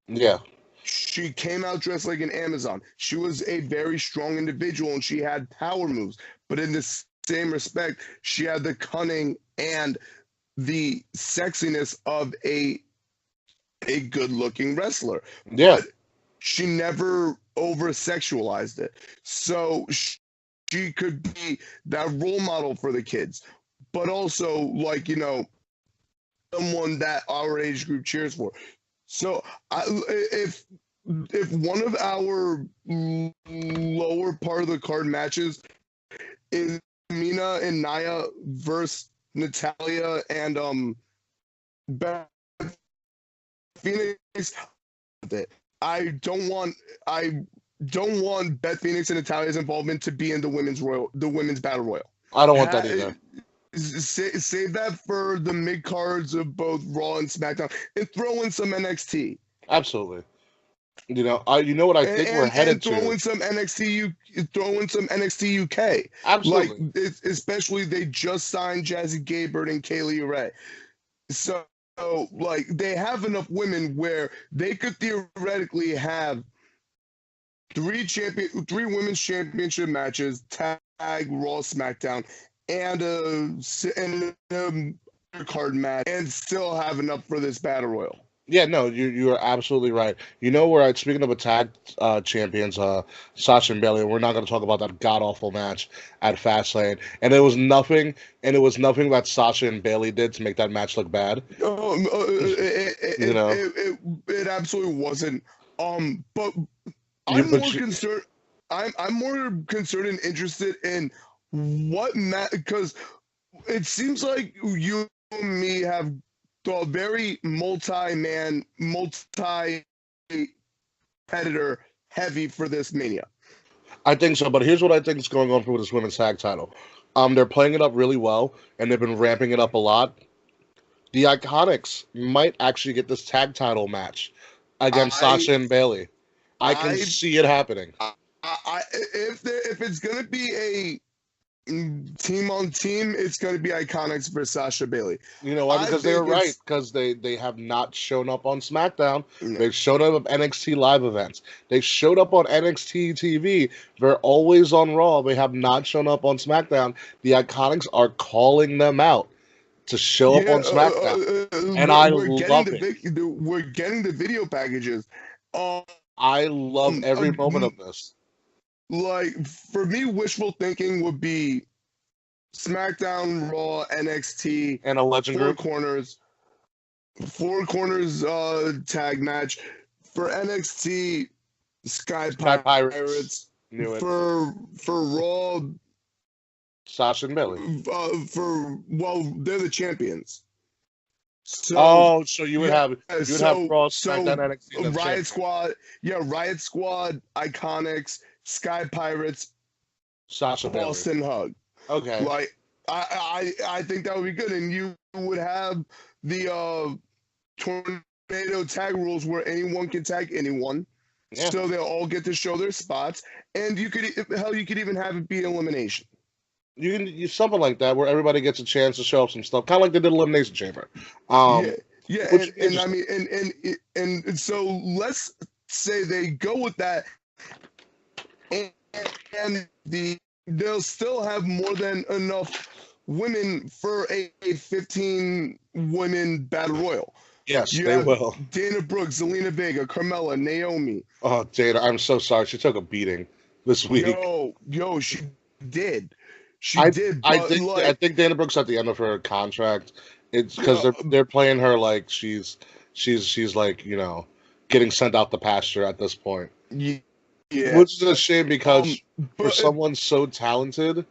Yeah. She came out dressed like an Amazon. She was a very strong individual and she had power moves. But in the same respect, she had the cunning and the sexiness of a good-looking wrestler. Yeah. But she never over-sexualized it. So she could be that role model for the kids, but also like, someone that our age group cheers for. So if one of our lower part of the card matches is Mina and Naya versus Natalia and Beth Phoenix, I don't want Beth Phoenix and Natalia's involvement to be in the women's battle royal. I don't want that either. Save that for the mid cards of both Raw and SmackDown, and throw in some NXT. Absolutely. You know what I think we're headed and throw to. in some NXT UK. Like, Absolutely. especially they just signed Jazzy Gaybird and Kaylee Ray, so like they have enough women where they could theoretically have three women's championship matches, tag, Raw, SmackDown, and a card match, and still have enough for this battle royal. Yeah, no, you are absolutely right. You know where speaking of attack champions, Sasha and Bailey, we're not going to talk about that god awful match at Fastlane, and it was nothing that Sasha and Bailey did to make that match look bad. You know, It absolutely wasn't. But you I'm but more you, concerned. I'm more concerned and interested in what because it seems like you and me have a very multi-competitor heavy for this Mania. I think so, but here's what I think is going on for this women's tag title. They're playing it up really well, and they've been ramping it up a lot. The Iconics might actually get this tag title match against I Sasha and Bailey. I can I see it happening. if it's gonna be a team on team, it's gonna be Iconics versus Sasha Bailey. You know why? I Because they're think right. it's Because they have not shown up on SmackDown. They've showed up at NXT live events. They've showed up on NXT TV. They're always on Raw. They have not shown up on SmackDown. The Iconics are calling them out to show up yeah. on SmackDown, and I We're getting love it. we're getting the video packages. Um, I love every moment of this. like for me, wishful thinking would be SmackDown, Raw, NXT, And a Legend four group. corners, four corners tag match for NXT. Sky Pirates. Knew it. For Raw, Sasha and Bailey. they're the champions. So you would have Raw, so SmackDown, NXT, and Riot Squad, Riot Squad, Iconics, Sky Pirates, Sasha Bailey. Boston Hug. Okay. Like I think that would be good, and you would have the tornado tag rules where anyone can tag anyone. Yeah. So they'll all get to show their spots, and you could even have it be elimination. You can use something like that where everybody gets a chance to show up some stuff, kind of like they did Elimination Chamber. And so let's say they go with that, and they'll still have more than enough women for a 15 women battle royal. Yes, they will. Dana Brooke, Zelina Vega, Carmella, Naomi. Oh, Dana, I'm so sorry. She took a beating. this week. Yo, she did. She I did, I but think I like, think Dana Brooks at the end of her contract. It's because yo, they're playing her like she's like getting sent out the pasture at this point, yeah. which is a shame because for But someone so talented,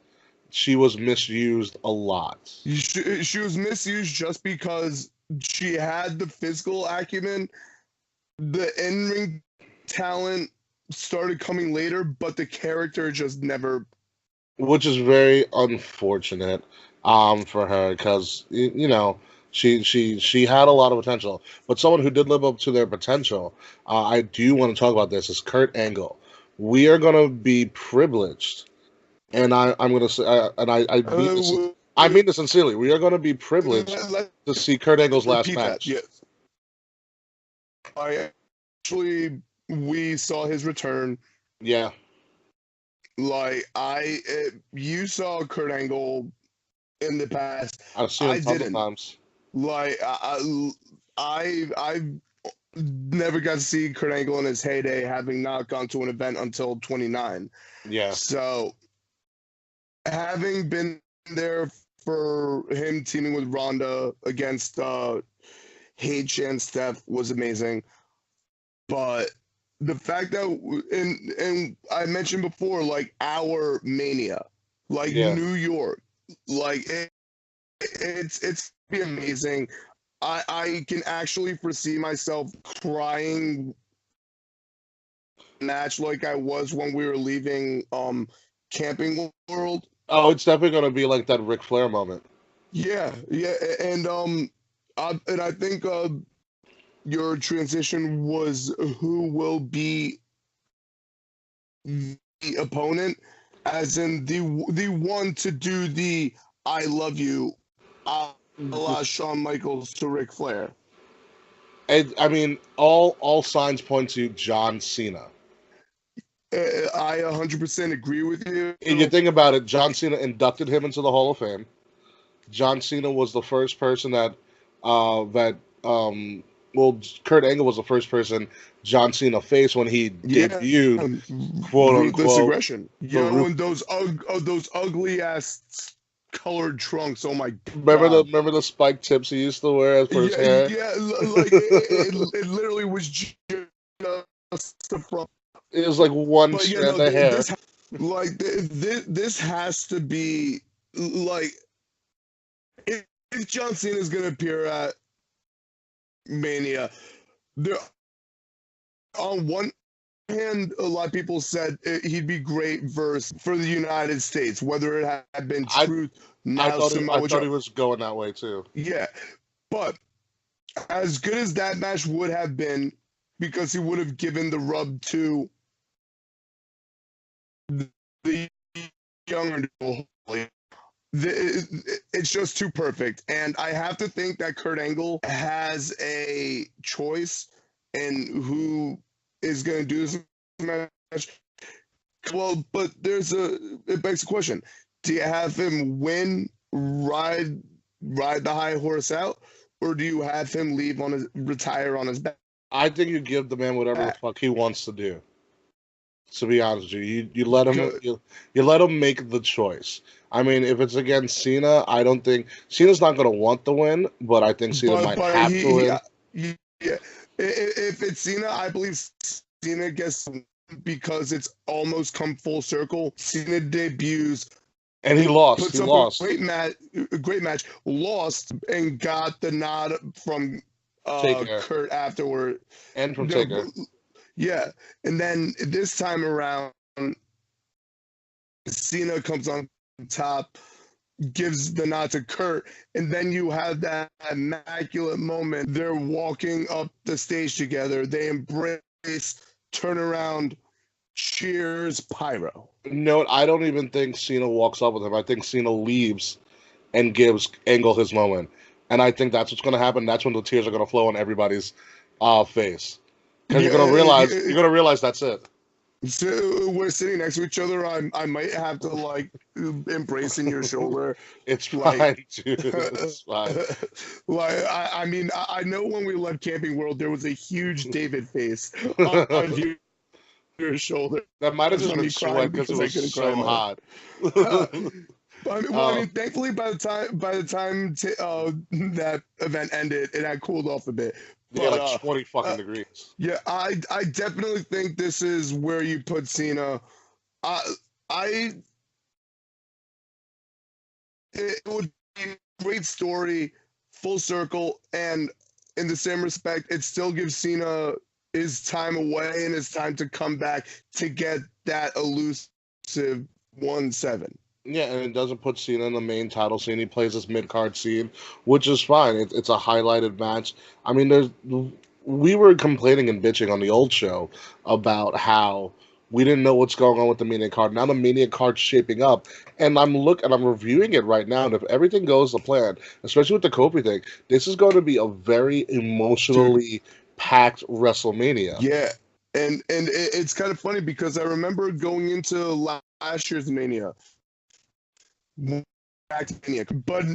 she was misused a lot. she was misused just because she had the physical acumen. The in-ring talent started coming later, but the character just never. Which is very unfortunate for her because she had a lot of potential, but someone who did live up to their potential, I do want to talk about this, is Kurt Angle. We are going to be privileged, and I'm going to say, and I mean this sincerely, we are going to be privileged Let's to see Kurt Angle's last repeat that. match. Yes, I actually we saw his return. Yeah, Like you saw Kurt Angle in the past. I've seen I him tons of didn't. times. Like I never got to see Kurt Angle in his heyday, having not gone to an event until 29. Yeah, So having been there for him teaming with Ronda against H and Steph was amazing. But the fact that and I mentioned before, like our Mania, like yeah. New York, like it's be amazing. I can actually foresee myself crying match like I was when we were leaving Camping World. Oh, it's definitely going to be like that Ric Flair moment. Yeah, and I think your transition was who will be the opponent, as in the one to do the "I love you," a la Shawn Michaels to Ric Flair. I mean, all signs point to John Cena. I 100% agree with you. If you think about it, John Cena inducted him into the Hall of Fame. John Cena was the first person well, Kurt Angle was the first person John Cena faced when he debuted, quote Ruthless unquote. Aggression. And those ugly ass colored trunks. Oh my god! Remember the spiked tips he used to wear for his hair? Yeah, like it literally was just the front. It was like one But strand of hair. This has to be like if John Cena is gonna appear at Mania, there on one hand, a lot of people said he'd be great verse for the United States, whether it had been Truth, I thought he was going that way too. Yeah, but as good as that match would have been, because he would have given the rub to the younger, it's just too perfect. And I have to think that Kurt Angle has a choice in who is going to do this match. Well, but it begs the question: do you have him win, ride the high horse out, or do you have him retire on his back? I think you give the man whatever the fuck he wants to do. To be honest with you, you let him you let him make the choice. I mean, if it's against Cena, I don't think Cena's not going to want the win, but I think Cena might have to win. Yeah, if it's Cena, I believe Cena gets, because it's almost come full circle. Cena debuts, and he lost. Puts he up lost. A great match, lost, and got the nod from Kurt afterward, and from Taker. Yeah, and then this time around, Cena comes on top, gives the nod to Kurt, and then you have that immaculate moment. They're walking up the stage together. They embrace, turn around, cheers, pyro. No, I don't even think Cena walks up with him. I think Cena leaves and gives Angle his moment. And I think that's what's going to happen. That's when the tears are going to flow on everybody's face. Because you're gonna realize that's it. So we're sitting next to each other. I might have to like embrace in your shoulder. It's fine, dude. It's fine. Like I mean, I know when we left Camping World, there was a huge David face on you. your shoulder. That might have just From been me sweat crying because it because I was couldn't cry so more. hot. I mean, thankfully, by the time that event ended, it had cooled off a bit. Yeah, But like 20 fucking degrees. yeah, I definitely think this is where you put Cena. I it would be a great story, full circle, and in the same respect, it still gives Cena his time away and his time to come back to get that elusive 1-7. Yeah, and it doesn't put Cena in the main title scene. He plays this mid-card scene, which is fine. It's a highlighted match. I mean, we were complaining and bitching on the old show about how we didn't know what's going on with the Mania card. Now the Mania card's shaping up, and I'm reviewing it right now, and if everything goes to plan, especially with the Kofi thing, this is going to be a very emotionally packed WrestleMania. Yeah, and it's kind of funny because I remember going into last year's Mania, back to Mania, but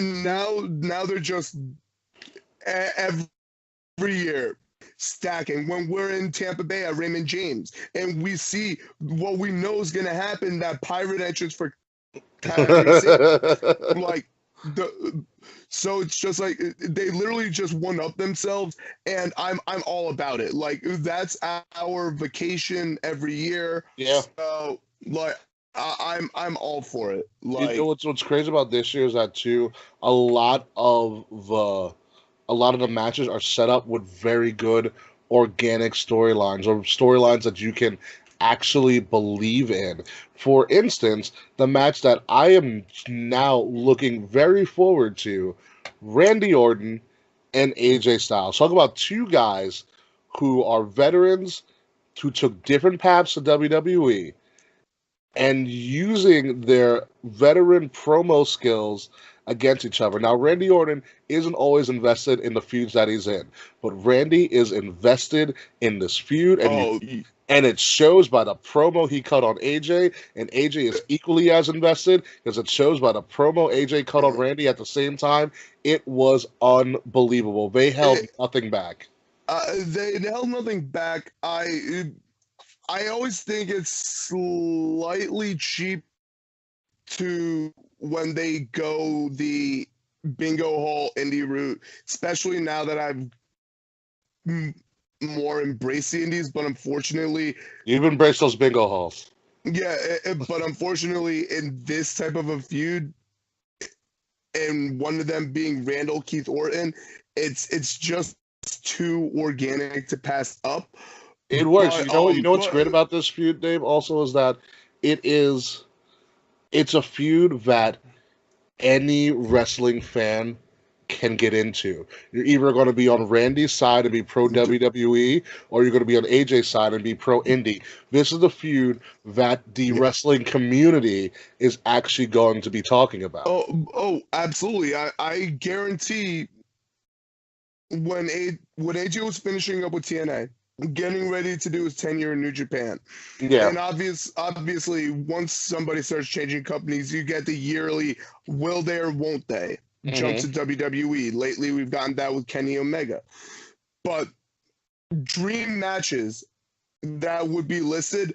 now they're just every year stacking. When we're in Tampa Bay at Raymond James, and we see what we know is going to happen, that pirate entrance for like so it's just like they literally just one up themselves, and I'm all about it. Like that's our vacation every year. Yeah. So like I'm all for it. Like You know what's crazy about this year is that too, a lot of the matches are set up with very good organic storylines or storylines that you can actually believe in. For instance, the match that I am now looking very forward to, Randy Orton and AJ Styles. Talk about two guys who are veterans who took different paths to WWE and using their veteran promo skills against each other. Now, Randy Orton isn't always invested in the feuds that he's in, but Randy is invested in this feud, and it shows by the promo he cut on AJ, and AJ is equally as invested because it shows by the promo AJ cut on Randy at the same time. It was unbelievable. They held nothing back. They held nothing back. I always think it's slightly cheap to when they go the bingo hall indie route, especially now that I've more embraced the indies. But unfortunately, You've embraced those bingo halls. Yeah, but unfortunately, in this type of a feud, and one of them being Randall Keith Orton, it's just too organic to pass up. It works. But, you know what's great about this feud, Dave, also is that it's a feud that any wrestling fan can get into. You're either going to be on Randy's side and be pro WWE, or you're going to be on AJ's side and be pro indie. This is the feud that the wrestling community is actually going to be talking about. Oh, absolutely. I guarantee when AJ was finishing up with TNA, getting ready to do his tenure in New Japan. Yeah. And obviously, once somebody starts changing companies, you get the yearly will they or won't they jump to WWE. Lately, we've gotten that with Kenny Omega. But dream matches that would be listed,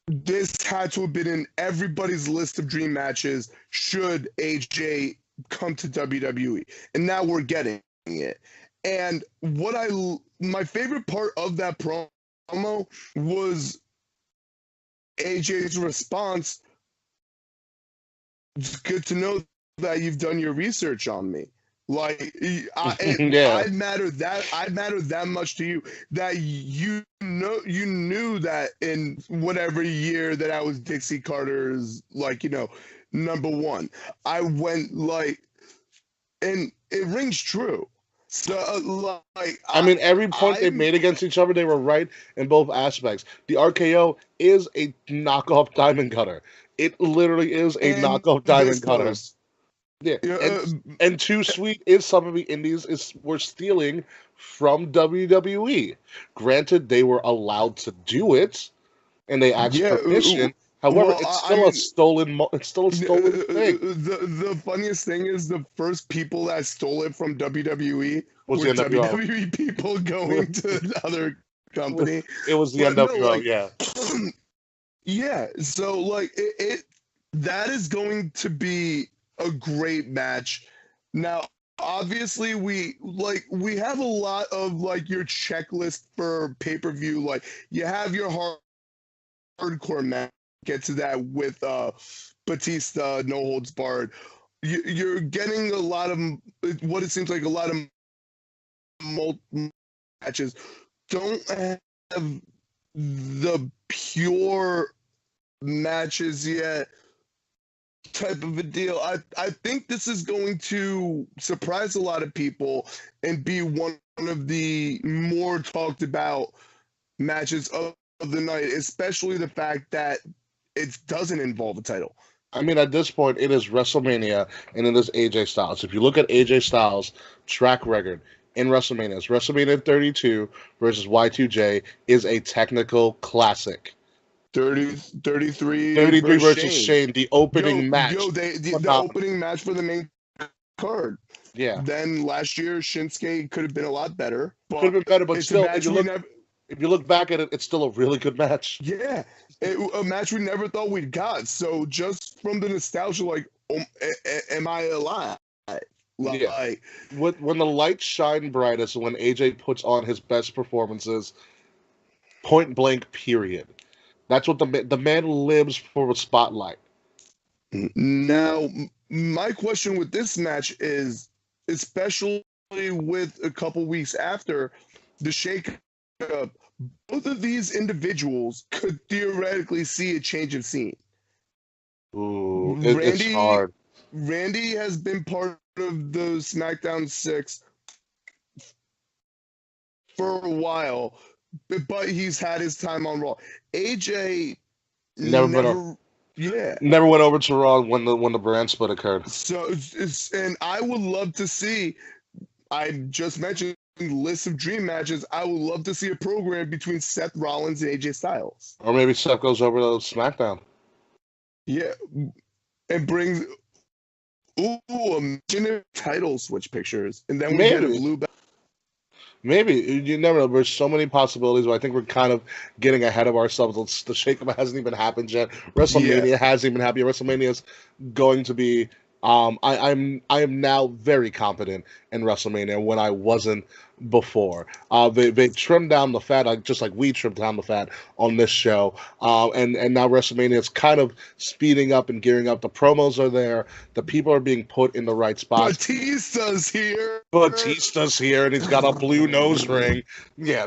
this had to have been in everybody's list of dream matches should AJ come to WWE. And now we're getting it. And my favorite part of that promo was AJ's response. It's good to know that you've done your research on me. Like I matter that much to you that you knew that in whatever year that I was Dixie Carter's number one. I went and it rings true. So, I mean, every point they made against each other, they were right in both aspects. The RKO is a knockoff diamond cutter. It literally is a knockoff diamond cutter. Yeah, and Too Sweet is some of the indies were stealing from WWE. Granted, they were allowed to do it, and they asked permission. However, it's still a stolen thing. The funniest thing is the first people that stole it from WWE were WWE people going to other company. It was the But no, NWO, like, yeah. yeah. So like that is going to be a great match. Now, obviously, we have a lot of like your checklist for pay-per-view. Like you have your hardcore match. Get to that with Batista, no holds barred. You're getting a lot of what it seems like a lot of matches don't have the pure matches yet type of a deal. I think this is going to surprise a lot of people and be one of the more talked about matches of the night, especially the fact that it doesn't involve a title. I mean, at this point, it is WrestleMania and it is AJ Styles. If you look at AJ Styles' track record in WrestleMania, it's WrestleMania 32 versus Y2J is a technical classic. 33 33 versus Shane. Shane, the opening match. The opening match for the main card. Yeah. Then last year, Shinsuke could have been a lot better. Could have been better, but still, if you look back at it, it's still a really good match. Yeah, a match we never thought we'd got. So just from the nostalgia, like, am I alive? Like, yeah. When the lights shine brightest, when AJ puts on his best performances, point blank, period. That's what the man lives for a spotlight. Now, my question with this match is, especially with a couple weeks after the shake-up, both of these individuals could theoretically see a change of scene. Ooh, it's hard. Randy has been part of the SmackDown 6 for a while, but he's had his time on Raw. AJ never went over to Raw when the brand split occurred. So, and I would love to see. I just mentioned list of dream matches. I would love to see a program between Seth Rollins and AJ Styles. Or maybe Seth goes over to SmackDown. Yeah, and brings. Imagine if title switch pictures, and then we get a blue belt. Maybe. You never know. There's so many possibilities, but I think we're kind of getting ahead of ourselves. The shakeup hasn't even happened yet. WrestleMania hasn't even happened. WrestleMania is going to be. I am now very confident in WrestleMania when I wasn't before. They trimmed down the fat, just like we trimmed down the fat on this show. And now WrestleMania is kind of speeding up and gearing up. The promos are there. The people are being put in the right spots. Batista's here, and he's got a blue nose ring. Yeah,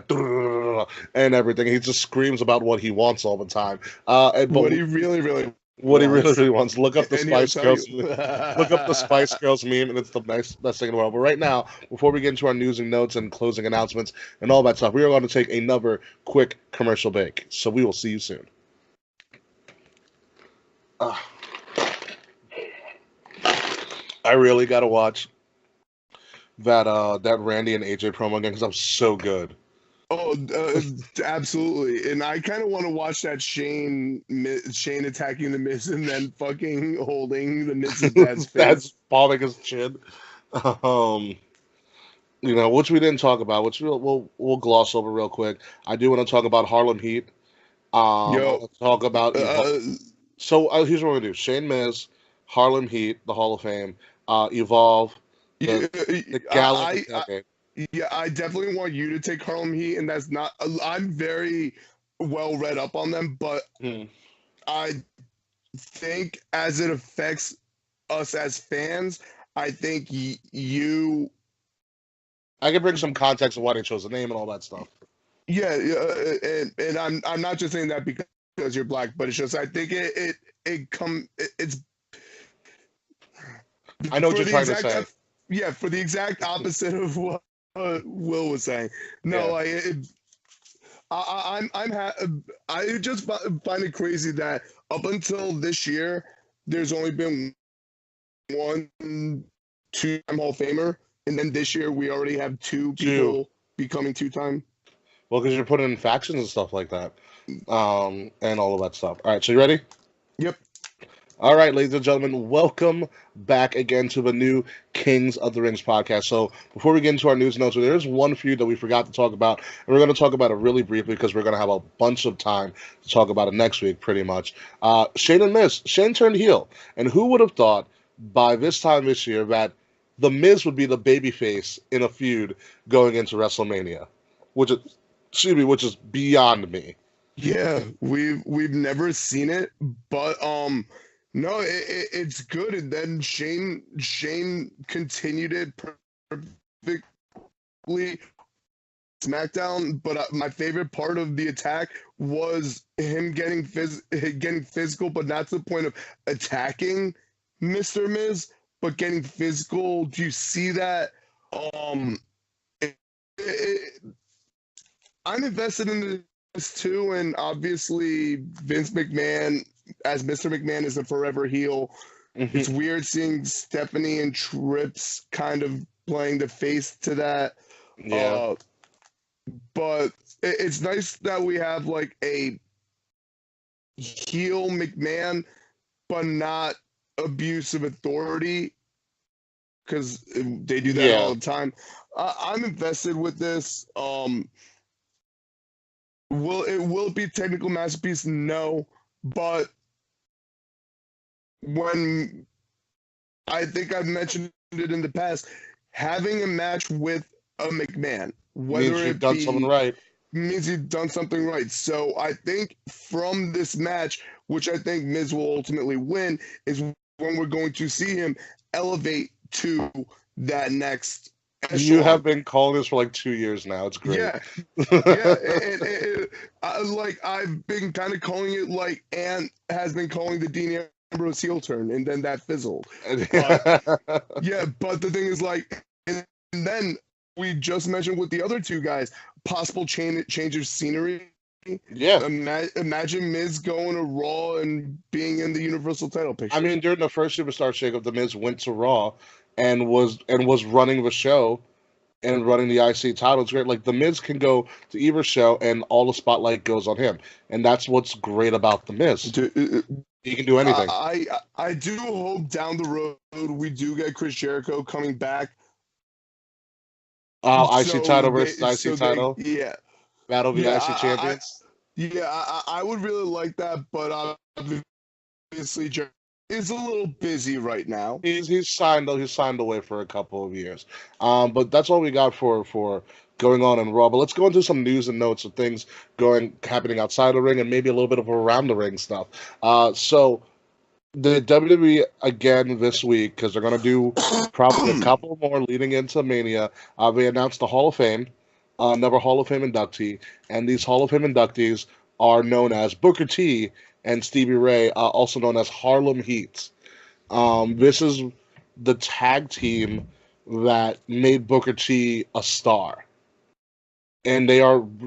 and everything. He just screams about what he wants all the time. But what he really what he really wants. Look up the Spice Girls. Look up the Spice Girls meme, and it's the best thing in the world. But right now, before we get into our news and notes and closing announcements and all that stuff, we are going to take another quick commercial break. So we will see you soon. I really got to watch that Randy and AJ promo again because I'm so good. Oh, absolutely. And I kind of want to watch that Shane attacking the Miz and then fucking holding the Miz's dad's face. That's palming his chin. Which we didn't talk about, which we'll gloss over real quick. I do want to talk about Harlem Heat. Talk about so here's what we're gonna do: Shane Miz, Harlem Heat, the Hall of Fame, Evolve, the Gala. Yeah, I definitely want you to take Harlem Heat, and that's not. I'm very well read up on them, but I think as it affects us as fans, I think you. I can bring some context of why they chose the name and all that stuff. Yeah, and I'm not just saying that because you're black, but it's just I think it's. I know what you're trying to say. Yeah, for the exact opposite of what Will was saying. No, I just find it crazy that up until this year, there's only been 1 2-time Hall of Famer, and then this year we already have 2 people becoming 2-time. Well, because you're putting in factions and stuff like that, and all of that stuff. All right, so you ready? Yep. All right, ladies and gentlemen, welcome back again to the new Kings of the Rings podcast. So, before we get into our news notes, there's one feud that we forgot to talk about, and we're going to talk about it really briefly because we're going to have a bunch of time to talk about it next week, pretty much. Shane and Miz. Shane turned heel, and who would have thought by this time this year that the Miz would be the babyface in a feud going into WrestleMania, which is beyond me. Yeah, we've never seen it, but no, it's good. And then Shane continued it perfectly. SmackDown, but my favorite part of the attack was him getting physical, but not to the point of attacking Mr. Miz, but getting physical. Do you see that? It, it, I'm invested in this too, and obviously Vince McMahon as Mr. McMahon is a forever heel. Mm-hmm. It's weird seeing Stephanie and Trips kind of playing the face to that. Yeah. But it's nice that we have like a heel McMahon, but not abuse of authority, because they do that all the time. I'm invested with this. Will it be a technical masterpiece? No, but when I think I've mentioned it in the past, having a match with a McMahon, whether means you've done something right. Means you've done something right. So I think from this match, which I think Miz will ultimately win, is when we're going to see him elevate to that next echelon. You have been calling this for like 2 years now. It's great. Yeah. Like I've been kind of calling it like Ant has been calling the Dean Ambrose heel turn, and then that fizzled. But, yeah, but the thing is, like, and then we just mentioned with the other two guys, possible change of scenery. Yeah. Imagine Miz going to Raw and being in the Universal title picture. I mean, during the first Superstar Shakeup, the Miz went to Raw and was running the show and running the IC title. It's great. Like, the Miz can go to either show and all the spotlight goes on him, and that's what's great about the Miz. He can do anything. I do hope down the road we do get Chris Jericho coming back. IC title versus IC title. Yeah. Battle of the IC champions. I would really like that, but obviously Jericho is a little busy right now. He's signed away for a couple of years. But that's all we got for going on in Raw. But let's go into some news and notes of things happening outside the ring and maybe a little bit of around the ring stuff. So the WWE again this week, because they're going to do probably a couple more leading into Mania. They announced the Hall of Fame, another Hall of Fame inductee, and these Hall of Fame inductees are known as Booker T and Stevie Ray, also known as Harlem Heat. This is the tag team that made Booker T a star. And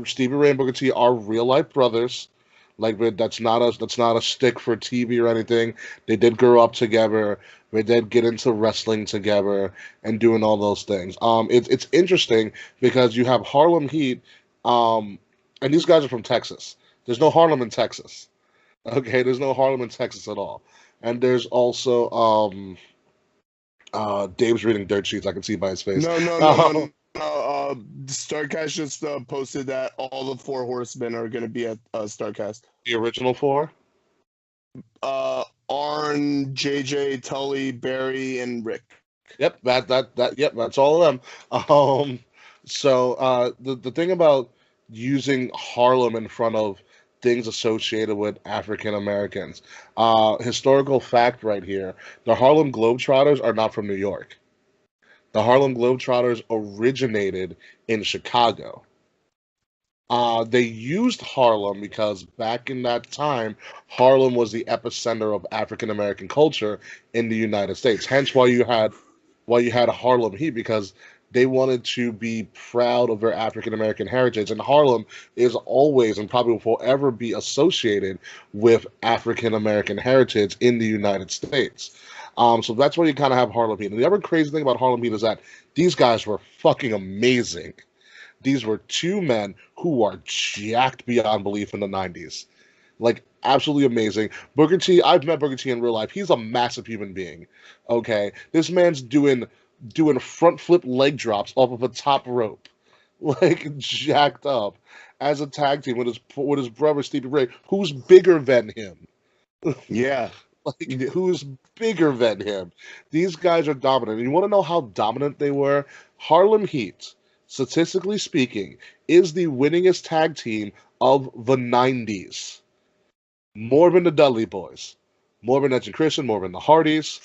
Stevie Ray and Booker T are real life brothers. Like, that's not a stick for TV or anything. They did grow up together. They did get into wrestling together and doing all those things. It's interesting because you have Harlem Heat, and these guys are from Texas. There's no Harlem in Texas. Okay, there's no Harlem in Texas at all. And there's also Dave's reading dirt sheets. I can see by his face. No. Starcast just posted that all the four horsemen are going to be at Starcast. The original four? Arn, JJ, Tully, Barry, and Rick. Yep, that's all of them. So the thing about using Harlem in front of things associated with African Americans, historical fact right here: the Harlem Globetrotters are not from New York. The Harlem Globetrotters originated in Chicago. They used Harlem because back in that time, Harlem was the epicenter of African American culture in the United States. Hence why you had Harlem Heat, because they wanted to be proud of their African American heritage. And Harlem is always and probably will forever be associated with African American heritage in the United States. So that's why you kind of have Harlem Heat. And the other crazy thing about Harlem Heat is that these guys were fucking amazing. These were two men who are jacked beyond belief in the 90s. Like, Absolutely amazing. Booker T, I've met Booker T in real life. He's a massive human being. Okay. This man's doing front flip leg drops off of a top rope. Like jacked up as a tag team with his brother Stevie Ray, who's bigger than him. Yeah. Like who's bigger than him. These guys are dominant. And you want to know how dominant they were? Harlem Heat, statistically speaking, is the winningest tag team of the 90s. More than the Dudley Boys, more than Edge and Christian, more than the Hardys,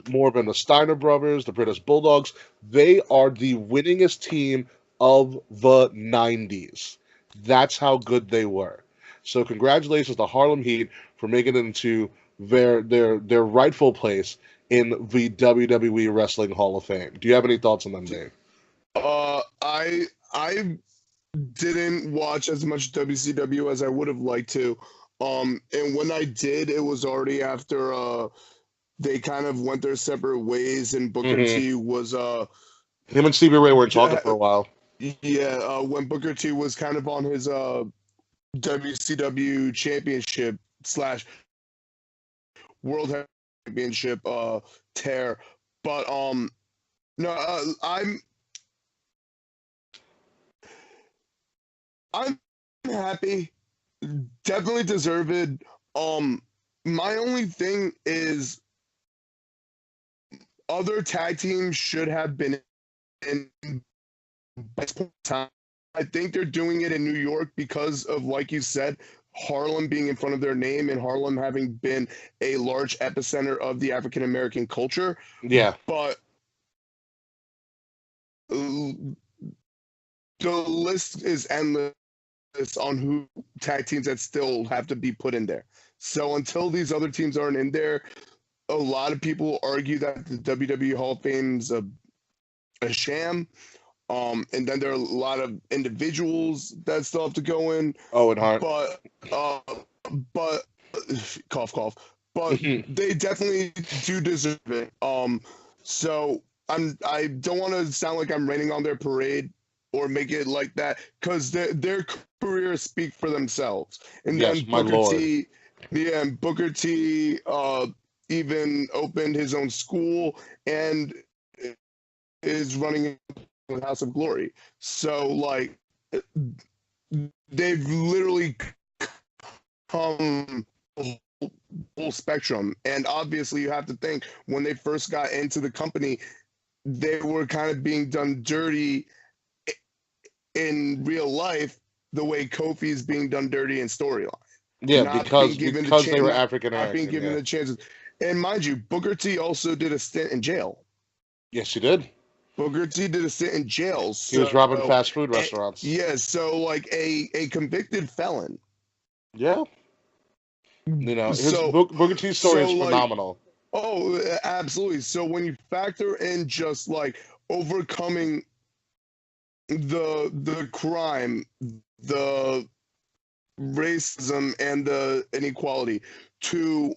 more than the Steiner Brothers, the British Bulldogs. They are the winningest team of the 90s. That's how good they were. So congratulations to Harlem Heat for making it into their rightful place in the WWE Wrestling Hall of Fame. Do you have any thoughts on them, Dave? I didn't watch as much WCW as I would have liked to. And when I did, it was already after they kind of went their separate ways, and Booker T was him and Stevie Ray weren't talking for a while. Yeah, when Booker T was kind of on his WCW Championship / World Championship tear, but no, I'm happy. Definitely deserved. My only thing is other tag teams should have been in time. I think they're doing it in New York because of, like you said, Harlem being in front of their name and Harlem having been a large epicenter of the African American culture. Yeah. But the list is endless on who tag teams that still have to be put in there. So until these other teams aren't in there, a lot of people argue that the WWE Hall of Fame's a sham. And then there are a lot of individuals that still have to go in. Owen Hart. But cough cough. But they definitely do deserve it. So I don't want to sound like I'm raining on their parade or make it like that, because their careers speak for themselves. And yes, then my Lord. And Booker T even opened his own school and is running the House of Glory. So like they've literally come whole spectrum. And obviously you have to think, when they first got into the company, they were kind of being done dirty in real life the way Kofi is being done dirty in storyline. Yeah, because they were African American. Not being given the chances. And mind you, Booker T also did a stint in jail. Yes, he did. Booker T did a stint in jail. He was robbing fast food restaurants. Yeah, so like a convicted felon. Yeah. You know, Booker T's story is phenomenal. Oh, absolutely. So when you factor in just like overcoming the crime, the racism, and the inequality, to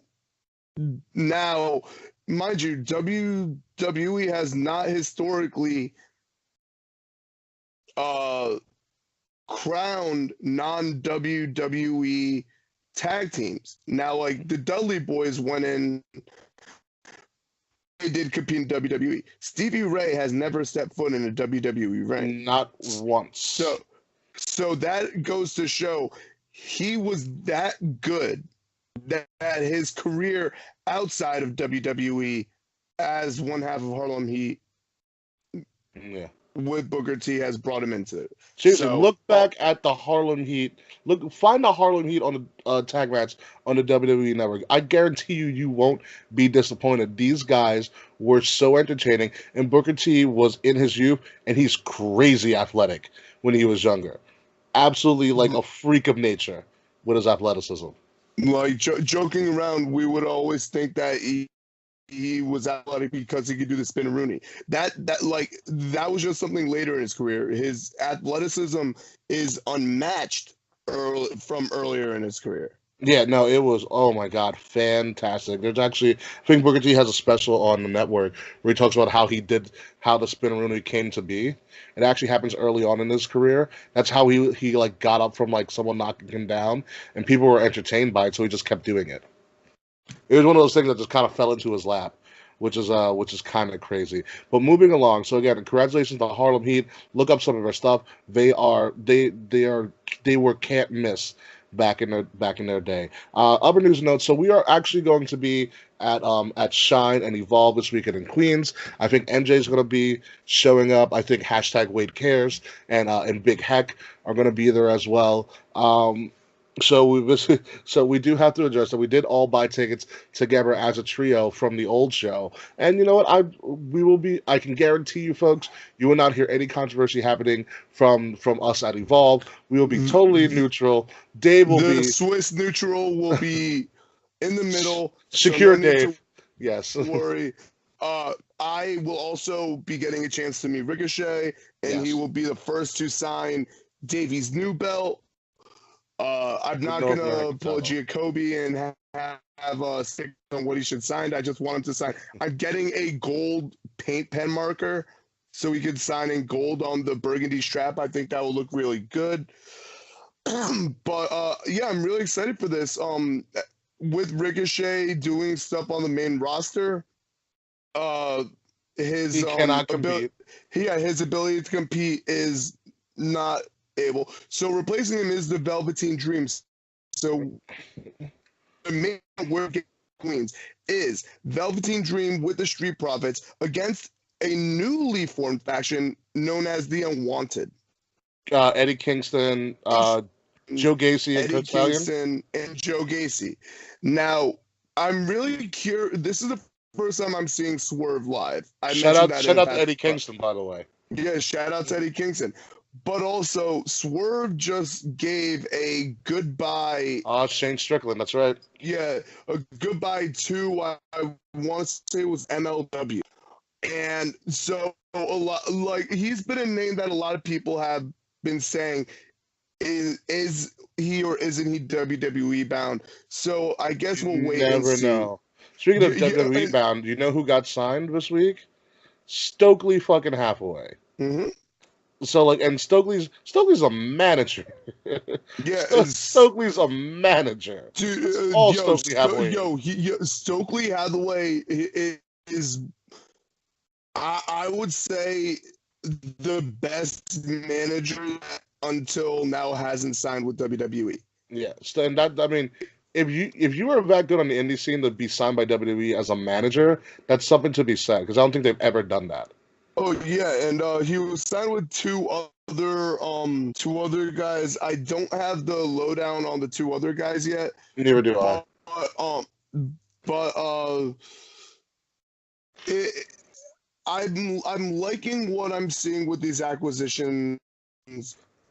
now, mind you, WWE has not historically crowned non-WWE tag teams. Now, like the Dudley Boys went in, they did compete in WWE. Stevie Ray has never stepped foot in a WWE ring. Not once. So that goes to show he was that good that his career outside of WWE as one half of Harlem Heat, with Booker T, has brought him into it. Seriously, look back at the Harlem Heat. Find the Harlem Heat on the tag match on the WWE Network. I guarantee you won't be disappointed. These guys were so entertaining, and Booker T was in his youth, and he's crazy athletic when he was younger. Absolutely like a freak of nature with his athleticism. Like joking around, we would always think that he was athletic because he could do the spin-a-rooney. That was just something later in his career. His athleticism is unmatched from earlier in his career. Yeah, no, it was, oh my God, fantastic. There's actually, I think Booker T has a special on the network where he talks about how the Spinaroonie came to be. It actually happens early on in his career. That's how he like got up from like someone knocking him down, and people were entertained by it, so he just kept doing it. It was one of those things that just kind of fell into his lap, which is kind of crazy. But moving along, so again, congratulations to Harlem Heat. Look up some of their stuff. They were can't miss back in their day. Other news notes. So we are actually going to be at Shine and Evolve this weekend in Queens. I think NJ is going to be showing up. I think hashtag Wade Cares and Big Heck are going to be there as well. So we do have to address that we did all buy tickets together as a trio from the old show, and you know what, I can guarantee you folks, you will not hear any controversy happening from us at Evolve. We will be totally neutral. Dave will The be Swiss neutral will be in the middle, so secure. no need Dave, yes. to worry. I will also be getting a chance to meet Ricochet, and he Yes. will be the first to sign Davey's new belt. I'm not Go over gonna and pull a tell him. Giacobbe and have a stick on what he should sign. I just want him to sign. I'm getting a gold paint pen marker so he could sign in gold on the burgundy strap. I think that will look really good. But yeah, I'm really excited for this. With Ricochet doing stuff on the main roster, uh, his He cannot ability, compete. his ability to compete is not able. So replacing him is the Velveteen Dreams. So the main word Queens is Velveteen Dream with the Street Profits against a newly formed faction known as the Unwanted. Eddie Kingston, Joe Gacy, and Eddie Kurt Stallion. Kingston and Joe Gacy. Now, I'm really curious. This is the first time I'm seeing Swerve live. I mentioned that Shout in out to past. Eddie Kingston, by the way. Yeah, shout out to Eddie Kingston. But also, Swerve just gave a goodbye. Shane Strickland, that's right. Yeah, a goodbye to I want to say it was MLW, and so a lot like he's been a name that a lot of people have been saying is he or isn't he WWE bound? So I guess You we'll wait and never see. know. Speaking of Yeah, WWE bound, you know who got signed this week? Stokely fucking Hathaway. mm-hmm. So like, and Stokely's a manager. Yeah, Stokely's a manager. That's dude, all Stokely Hathaway is. Stokely Hathaway is I would say the best manager that until now hasn't signed with WWE. Yeah, and that, I mean, if you were that good on the indie scene to be signed by WWE as a manager, that's something to be said because I don't think they've ever done that. Oh yeah, and he was signed with two other guys. I don't have the lowdown on the two other guys yet, Neither do I. but but it, I'm liking what I'm seeing with these acquisitions.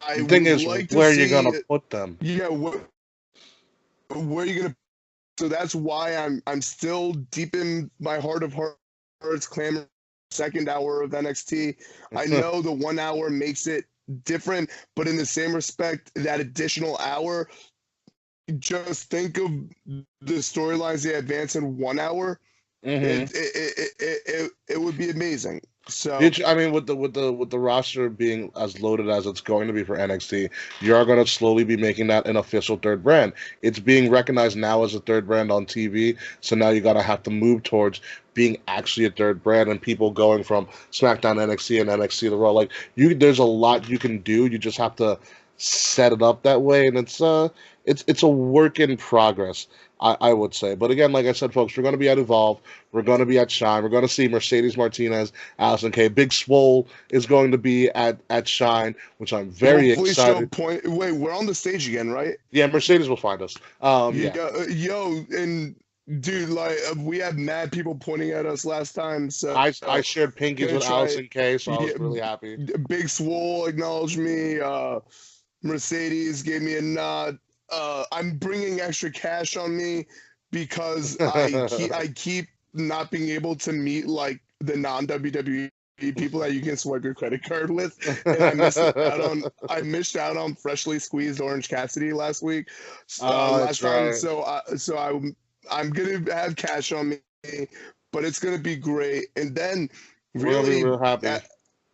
I The thing would is, like to where are you see gonna put them? yeah, where are you gonna? So that's why I'm still deep in my heart of hearts clamoring second hour of NXT. I know the 1 hour makes it different, but in the same respect, that additional hour, just think of the storylines they advance in 1 hour. Mm-hmm. It would be amazing. So I mean, with the roster being as loaded as it's going to be for NXT, you are going to slowly be making that an official third brand. It's being recognized now as a third brand on TV, so now you're going to have to move towards being actually a third brand and people going from SmackDown, NXT, and NXT to Raw. Like there's a lot you can do. You just have to set it up that way, and it's a work in progress. I would say. But again, like I said, folks, we're going to be at Evolve. We're going to be at Shine. We're going to see Mercedes Martinez, Allison Kay. Big Swole is going to be at Shine, which I'm very excited. Wait, we're on the stage again, right? Yeah, Mercedes will find us. Yo, and dude, like we had mad people pointing at us last time. So I shared pinkies with Allison Kay, so I was really happy. Big Swole acknowledged me. Mercedes gave me a nod. I'm bringing extra cash on me because I keep not being able to meet like the non WWE people that you can swipe your credit card with, and I missed out on freshly squeezed Orange Cassidy last week, last time. Right. I'm gonna have cash on me, but it's gonna be great. And then We're gonna be real happy.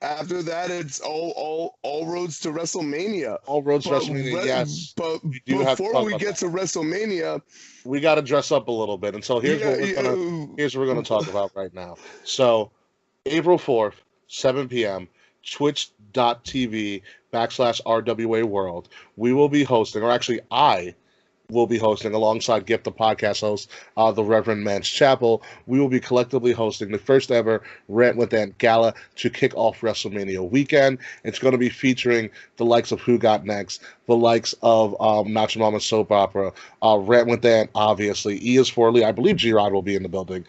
After that, it's all roads to WrestleMania. All roads to WrestleMania. Yes, but before we get to WrestleMania, we got to dress up a little bit. And so here's what we're gonna talk about right now. So April 4th, 7 p.m. Twitch.tv/RWA World. We will be hosting, or actually, I will be hosting alongside Gift, the podcast host, the Reverend Mance Chapel. We will be collectively hosting the first ever Rant with Ant Gala to kick off WrestleMania weekend. It's going to be featuring the likes of Who Got Next, the likes of Nacho Mama Soap Opera, Rant with Ant, obviously, E is for Lee. I believe G-Rod will be in the building.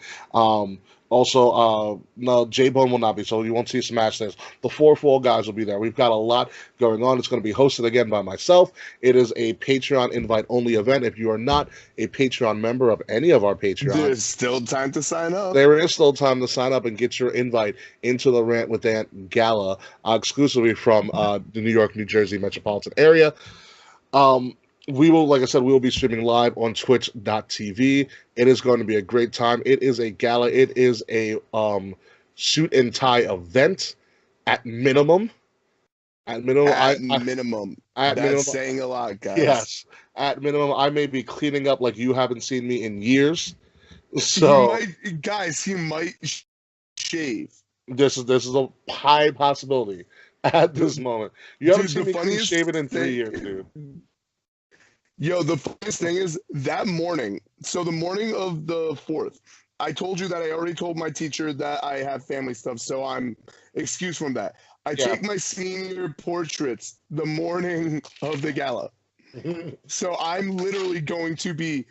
Also, no, J-Bone will not be, so you won't see Smash Dance. The 4-4 guys will be there. We've got a lot going on. It's going to be hosted again by myself. It is a Patreon invite-only event. If you are not a Patreon member of any of our Patreons, there's still time to sign up. There is still time to sign up and get your invite into the Rant with Ant Gala, exclusively from the New York, New Jersey metropolitan area. We will, like I said, we will be streaming live on twitch.tv. It is going to be a great time. It is a gala. It is a suit and tie event at minimum. At minimum. That's saying a lot, guys. Yes. At minimum, I may be cleaning up like you haven't seen me in years. So, he might shave. This is a high possibility at this moment. You haven't seen me clean shaven in 3 years, dude. Yo, the funniest thing is that morning. So the morning of the 4th, I told you that I already told my teacher that I have family stuff, so I'm excused from that. I take my senior portraits the morning of the gala. So I'm literally going to be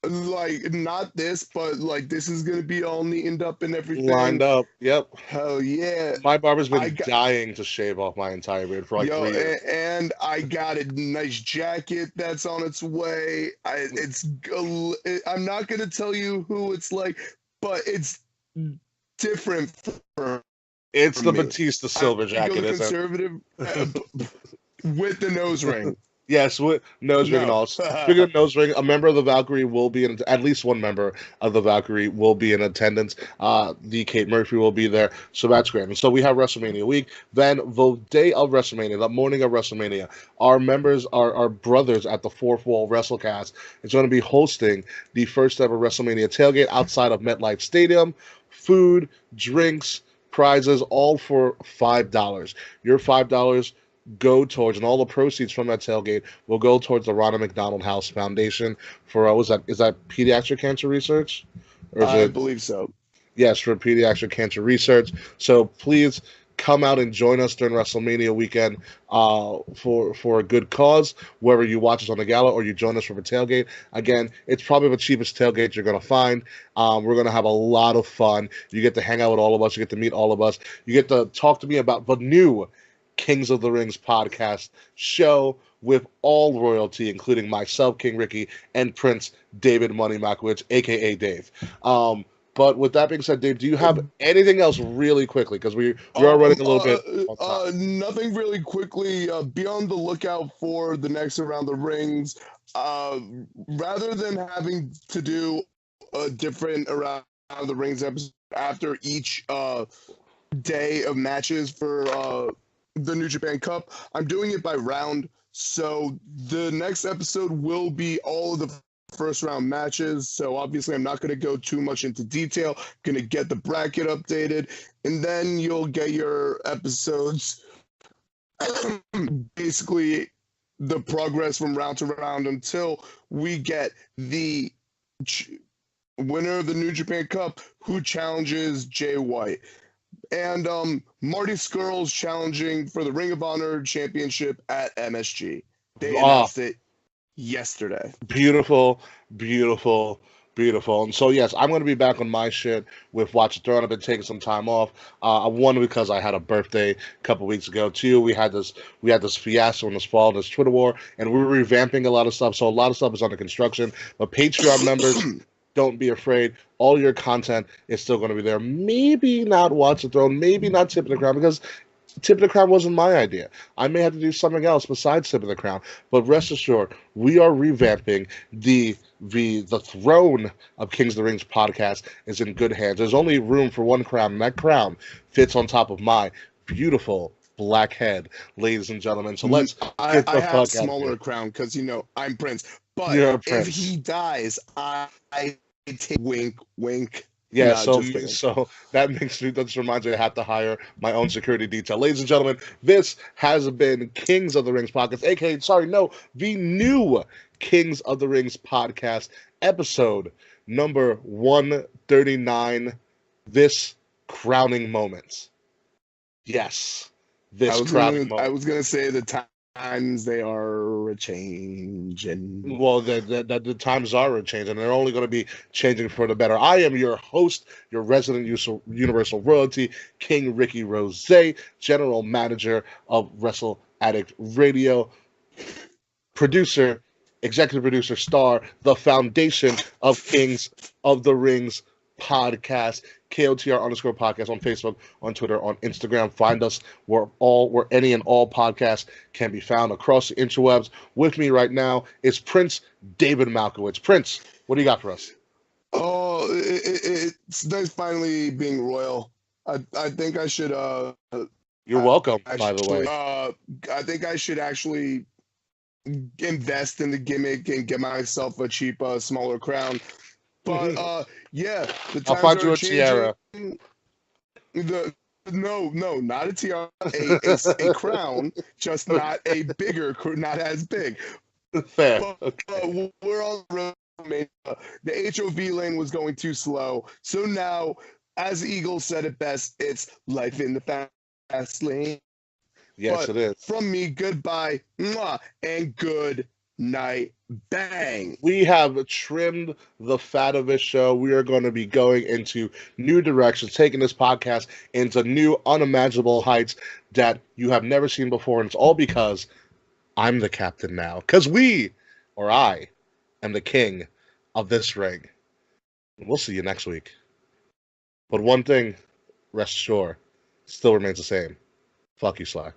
like, not this, but like this is going to be all neatened up and everything. Lined up, yep. Hell yeah. My barber's been dying to shave off my entire beard for like 3 years. And I got a nice jacket that's on its way. I'm not going to tell you who it's like, but it's different It's the Batista silver jacket, isn't it? Conservative with the nose ring. Yes, with nose ring and all. Speaking of nose ring, a member of the Valkyrie will be at least one member of the Valkyrie will be in attendance. The Kate Murphy will be there, so that's great. And so we have WrestleMania week. Then the day of WrestleMania, the morning of WrestleMania, our members, our brothers at the Fourth Wall WrestleCast is going to be hosting the first ever WrestleMania tailgate outside of MetLife Stadium. Food, drinks, prizes, all for $5. Your $5 go towards, and all the proceeds from that tailgate will go towards the Ronald McDonald House Foundation for is that pediatric cancer research? Or is I believe so. Yes, for pediatric cancer research. So please come out and join us during WrestleMania weekend for a good cause, whether you watch us on the gala or you join us for the tailgate. Again, it's probably the cheapest tailgate you're going to find. We're going to have a lot of fun. You get to hang out with all of us. You get to meet all of us. You get to talk to me about the new Kings of the Rings podcast show with all royalty, including myself, King Ricky, and Prince David Money Makowicz, a.k.a. Dave. But with that being said, Dave, do you have anything else really quickly? Because we are running a little bit on time. Nothing really quickly. Be on the lookout for the next Around the Rings. Rather than having to do a different Around the Rings episode after each day of matches for the New Japan Cup, I'm doing it by round. So the next episode will be all of the first round matches. So obviously I'm not going to go too much into detail. Going to get the bracket updated, and then you'll get your episodes basically the progress from round to round until we get the winner of the New Japan Cup who challenges Jay White. And Marty Scurll's challenging for the Ring of Honor Championship at MSG. They announced it yesterday. Beautiful, beautiful, beautiful. And so, yes, I'm going to be back on my shit with Watch the Throne. I've been taking some time off. One, because I had a birthday a couple weeks ago. Two, we had this fiasco in this fall, this Twitter war, and we were revamping a lot of stuff. So a lot of stuff is under construction. But Patreon members... Don't be afraid. All your content is still going to be there. Maybe not Watch the Throne, maybe not Tip of the Crown, because Tip of the Crown wasn't my idea. I may have to do something else besides Tip of the Crown. But rest assured, we are revamping the throne of Kings of the Rings podcast is in good hands. There's only room for one crown, and that crown fits on top of my beautiful black head, ladies and gentlemen. So let's get I the have fuck smaller out crown because I'm Prince. But You're a if prince. he dies, I take wink, wink. Yeah, No, so that just reminds me I have to hire my own security detail. Ladies and gentlemen, this has been Kings of the Rings podcast, the new Kings of the Rings podcast, episode number 139, this crowning moment. Yes, crowning moment. I was gonna say the times they are changing. Well, the times are changing, and they're only going to be changing for the better. I am your host, your resident Universal Royalty, King Ricky Rose, General Manager of Wrestle Addict Radio, producer, executive producer, star, the foundation of Kings of the Rings podcast, KOTR _podcast on Facebook, on Twitter, on Instagram. Find us where any and all podcasts can be found across the interwebs. With me right now is Prince David Malkowitz. Prince, what do you got for us? Oh, it's nice finally being royal. I think I should. You're welcome, by the way. I think I should actually invest in the gimmick and get myself a cheap, smaller crown. But yeah, the times I'll find you a changing. tiara. No, not a tiara, a crown, just not a bigger, not as big. Fair. But we're on the road. The HOV lane was going too slow, so now, as Eagle said it best, it's life in the fast lane. Yes, it is. From me, goodbye, mwah, and good night. Bang. We have trimmed the fat of this show. We are going to be going into new directions, taking this podcast into new unimaginable heights that you have never seen before. And it's all because I'm the captain now. Because I am the king of this ring. We'll see you next week. But one thing, rest assured, still remains the same. Fuck you, Slack.